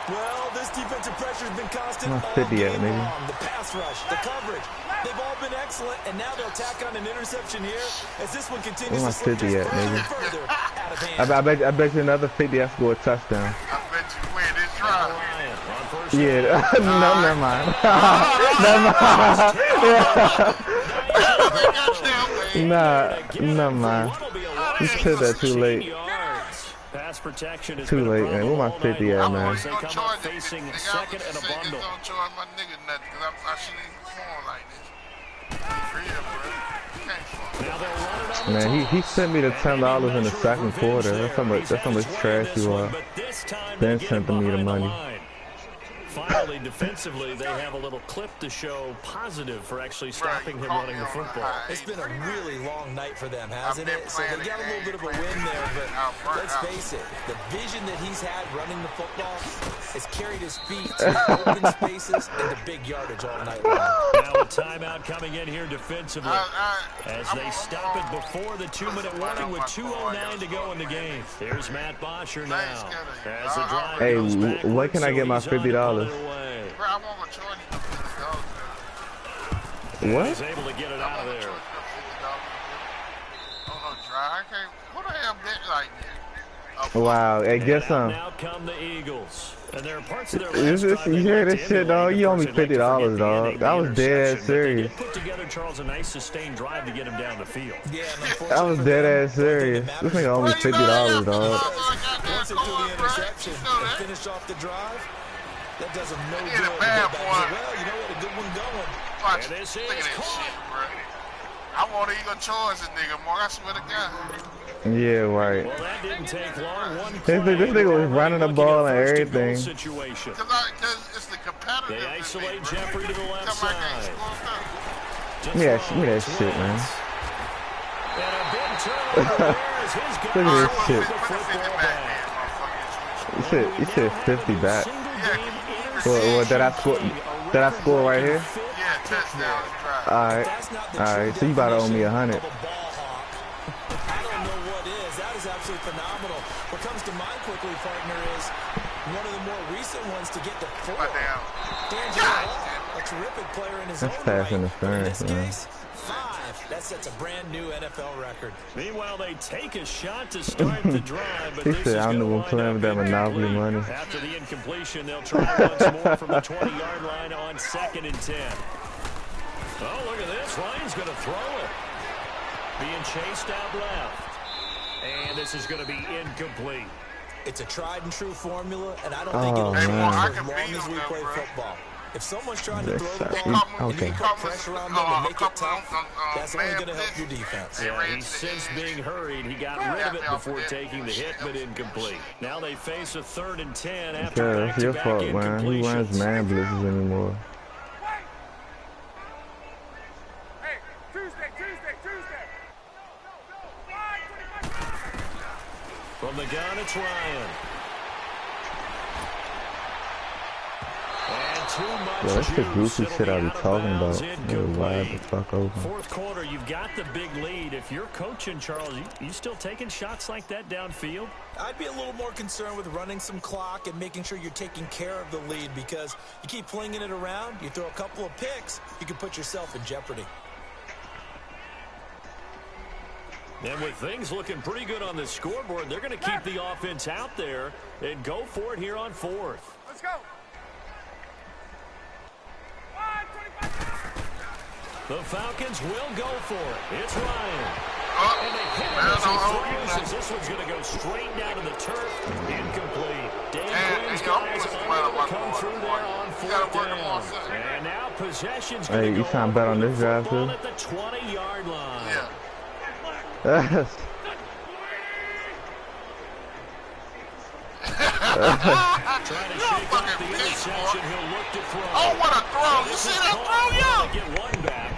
S4: Well, this defensive pressure's been constant
S5: Where my
S4: all
S5: 50 at,
S4: game
S5: nigga?
S4: long. The pass rush, the coverage, they've all been excellent, and now they'll tack on an interception here as this one continues
S5: Where my
S4: to slip
S5: 50
S4: just
S5: at,
S4: further
S5: nigga?
S4: and further out of hand.
S5: I bet you another 50 I score a touchdown.
S2: I bet you win this drive.
S3: Ryan on first
S5: Yeah, no, never mind. Never mind. Nah, never mind. You said that too late.
S3: Pass protection is
S5: too late, man. Where my 50 at, man?
S3: They come up facing second and a bundle.
S2: Don't charge my nigga nothing because I shouldn't even perform like this.
S5: Man, he sent me the $10 in the second quarter. That's how much trash you are. Then sent me the money.
S3: Finally, defensively, they have a little clip to show positive for actually stopping him running the football.
S4: It's been a really long night for them, hasn't it? So they got a little bit of a win there, but let's face it, the vision that he's had running the football has carried his feet to open spaces and to big yardage all night long.
S3: Now a timeout coming in here defensively as they stop it before the 2-minute warning with 2:09 to go in the game. Here's Matt Bosher now. As the drive goes backwards,
S5: when can I get my $50?
S2: Bro, I want to charge you $50.
S5: What?
S3: He's able to get it out of there.
S2: What the hell bet like that?
S5: Wow, hey, get some.
S3: Now come the Eagles. And there are parts of their
S5: You hear this shit, dog? You owe me $50, dog. I was dead ass serious.
S3: Put together, Charles, a nice sustained drive to get him down the field.
S4: Yeah,
S5: I was dead ass serious. This nigga owe me $50, dog.
S4: Once it threw the interception and finished off the drive, that does him no good.
S2: Well,
S4: you know what? A good one going.
S2: Watch, look at that shit, bro. I want to even charge this nigga, Mark. I swear to God.
S5: Yeah, right.
S3: Well, that didn't take long.
S5: This nigga was running the ball and everything.
S2: Because it's the competitive.
S3: They isolate Jeffrey to the left side.
S5: Give me that shit, man.
S3: And a big turnover there as his guy
S5: Look at this shit.
S3: the football back.
S5: You said 50 back. What did I score? Did I score right here?
S2: Yeah, touchdown drive.
S5: Alright, so you about to owe me 100.
S4: I don't know what is. That is absolutely phenomenal. What comes to mind quickly, partner, is one of the more recent ones to get to 4. A terrific player in his own right.
S5: That's pass interference,
S4: in this
S5: man.
S4: case, 5. That sets a brand new NFL record.
S3: Meanwhile, they take a shot to start the drive, but
S5: He
S3: this
S5: said,
S3: is
S5: I'm
S3: going
S5: gonna
S3: to
S5: play with that Monopoly money.
S3: After the incompletion, they'll try once more from the 20-yard line on 2nd and 10. Oh, look at this. Ryan's going to throw it. Being chased out left. And this is going to be incomplete.
S4: It's a tried and true formula, and I don't think it'll change for as long as we play football. If someone's trying to throw the ball and you put pressure on them and make it tough, that's only going to help your defense.
S3: Yeah, he's since being hurried. He got rid of it before taking the hit, but incomplete. Now they face a 3rd and 10 after
S5: Yeah, it's your fault, man. Who runs man blitzes anymore?
S1: Hey, Tuesday.
S3: From the gun, it's Ryan. And too much
S5: Yo, that's the goofy shit I be talking about.
S3: Incomplete.
S5: Wide the fuck open.
S3: Fourth quarter, you've got the big lead. If you're coaching, Charles, you still taking shots like that downfield?
S4: I'd be a little more concerned with running some clock and making sure you're taking care of the lead, because you keep flinging it around, you throw a couple of picks, you can put yourself in jeopardy.
S3: And with things looking pretty good on the scoreboard, they're going to keep the offense out there and go for it here on 4th.
S1: Let's go.
S3: The Falcons will go for it. It's Ryan. And they hit him as he throws. This one's going to go straight down to the turf. Incomplete. Dan Quinn's guys unable to come through there on 4th down. And now possession's going to go
S5: you trying to bet on this drive, too?
S3: at the 20-yard line.
S2: Yeah.
S3: Trying to shake off the interception. He'll look to throw.
S2: Oh, what a throw. You see that throw, yo?
S3: Get one back.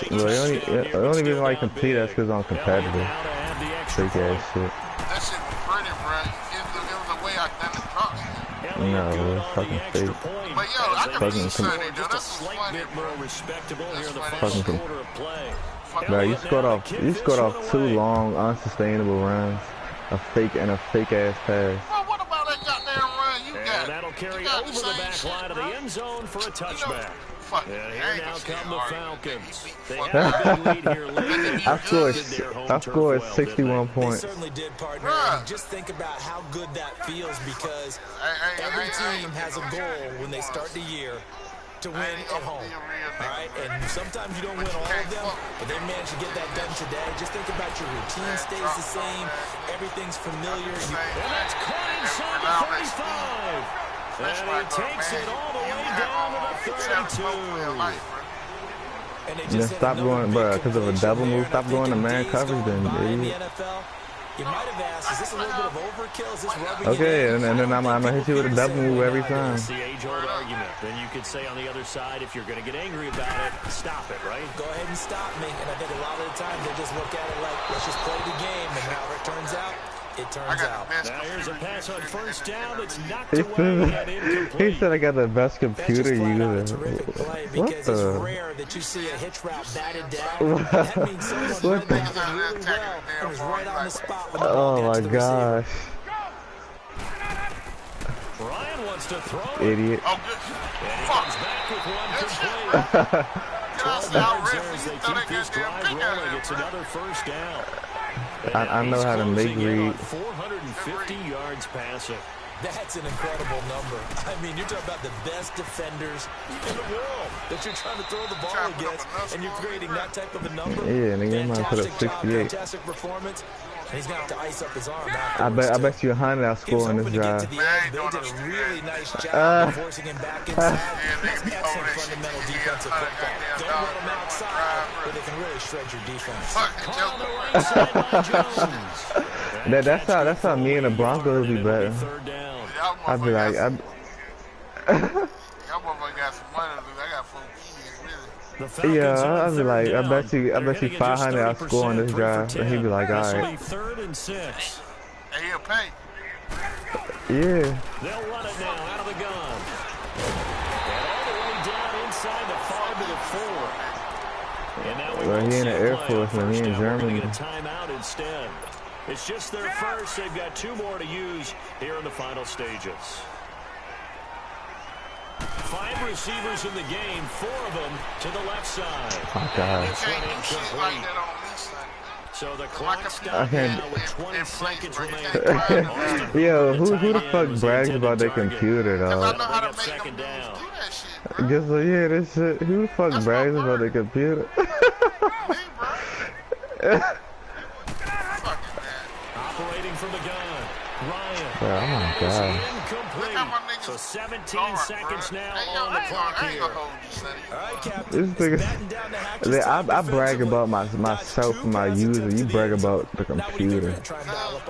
S5: Well, the only reason why I complete that's because I'm competitive. Fake ass shit.
S2: That shit was pretty, bro. It was a way I done the drops.
S5: No, it's fucking fake.
S2: But yo, I can
S5: Fucking
S2: be sunny, though. That's what's funny, bro.
S5: Fucking bro, you scored off 2 long, unsustainable runs. A fake ass pass.
S2: Well, what about that goddamn run you got?
S3: And that'll carry over the back line of the end zone for a touchback. And here now come the Falcons. They have a big lead here late.
S5: I scored 61 points.
S4: They certainly did, partner. And just think about how good that feels, because every team has a goal when they start the year, to win at home. All right, and sometimes you don't win all of them, but they managed to get that done today. Just think about your routine stays the same. Everything's familiar.
S3: And that's caught inside the 35. And he takes it all the way down to the 32.
S4: And they
S5: just stop going, bro, because of a double move. Stop going to man coverage, then, idiot.
S4: You might have asked, is this a little bit of overkill? Is this rubbing
S5: okay, and then I'm gonna hit you with a double move every time.
S3: It's the age-old argument. Then you could say on the other side, if you're going to get angry about it, stop it, right?
S4: Go ahead and stop me. And I think a lot of the times they just look at it like, let's just play the game. And however it turns out, it turns out.
S3: Now here's a pass on first down that's knocked away and incomplete.
S5: He said I got the best computer user.
S4: What the? It's rare that you see a hitch route batted down. That means someone read that really well and was right on the spot.
S5: Oh my gosh.
S3: Ryan wants to throw.
S5: Idiot.
S2: Oh, good.
S3: And he comes back with one complete. 12 yards there as they keep this drive rolling. It's another first down.
S5: I know how to make read.
S3: 450 yards passing.
S4: That's an incredible number. I mean, you're talking about the best defenders in the world that you're trying to throw the ball against, and you're creating that type of a number.
S5: Yeah, nigga, might put up 68.
S4: Fantastic performance. He's going to have to ice up his arm.
S5: I bet you 100 I'll score on this drive.
S4: They did a really nice job of forcing him back inside. That's excellent fundamental defensive football. Don't let him outside, but they can really shred your defense.
S5: That's how me and the Broncos be better. I'd be like,
S2: y'all motherfuckers got some money to do. I got 4 kids, really.
S5: Yeah, I'd be like, I bet you 500 I'll score on this drive. And he'd be like, all right.
S3: 3rd and 6.
S2: And he'll pay.
S5: Yeah.
S3: They'll run it now out of the gun. And all the way down inside the 5 to the 4. And now
S5: well, he in the Air Force and he in Germany.
S3: Get a timeout instead. It's just their first. They've got 2 more to use here in the final stages. 5 receivers in the game, 4 of them to the left side.
S5: Oh, God.
S3: So the clock stopped now with 20 seconds remaining.
S5: Yo, who the fuck brags about their computer, dog?
S3: Second down.
S5: Guess what? Yeah, this shit. Who the fuck brags about their computer?
S3: Operating from the gun, Ryan.
S5: Oh my God.
S3: Incomplete. So 17 seconds now on the clock here.
S4: All right,
S5: Captain. This nigga, I brag about myself and my user. You brag about the computer.
S3: Well,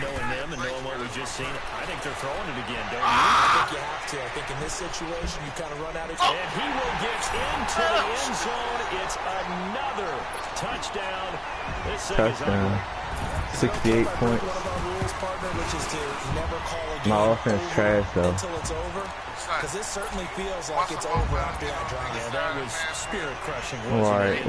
S3: knowing them and knowing what we've just seen, I think they're throwing it again, don't you?
S4: I think you have to. I think in this situation, you kind of run out of time.
S3: And he will get into the end zone. It's another touchdown. This thing is
S5: Touchdown. 68 points. My offense trash though.
S4: Because this certainly feels like it's over after that drive.
S3: Yeah, that was spirit crushing.
S5: Right.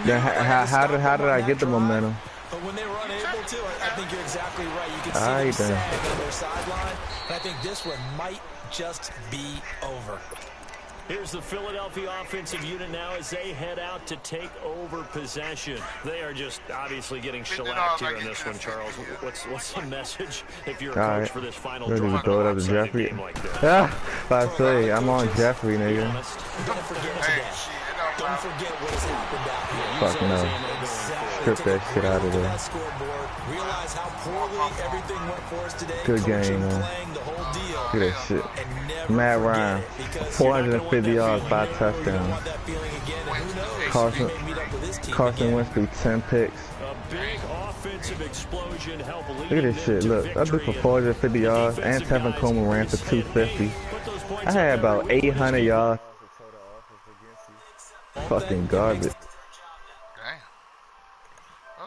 S5: Then how did I get the momentum?
S4: But when they were unable to, I think you're exactly right. You can see them sagging on their sideline. I think this one might just be over.
S3: Here's the Philadelphia offensive unit now as they head out to take over possession. They are just obviously getting shellacked here in this one, Charles. What's the message if you're a coach for this final drive?
S5: Ready to throw it up to Jeffrey? Yeah, I say I'm on Jeffrey, nigga.
S4: Don't forget what has happened out here.
S5: Fuck no. Strip that shit out of there.
S4: Realize how poorly everything went for us today.
S5: Good game, man. Look at that shit. Matt Ryan, 450 yards, 5 touchdowns. Carson Wentz threw 10 picks.
S3: A big offensive explosion helped lead.
S5: Look at this shit. Look, I threw for 450 yards, and Tevin Coleman ran for 250. I had about 800 yards. Fucking garbage.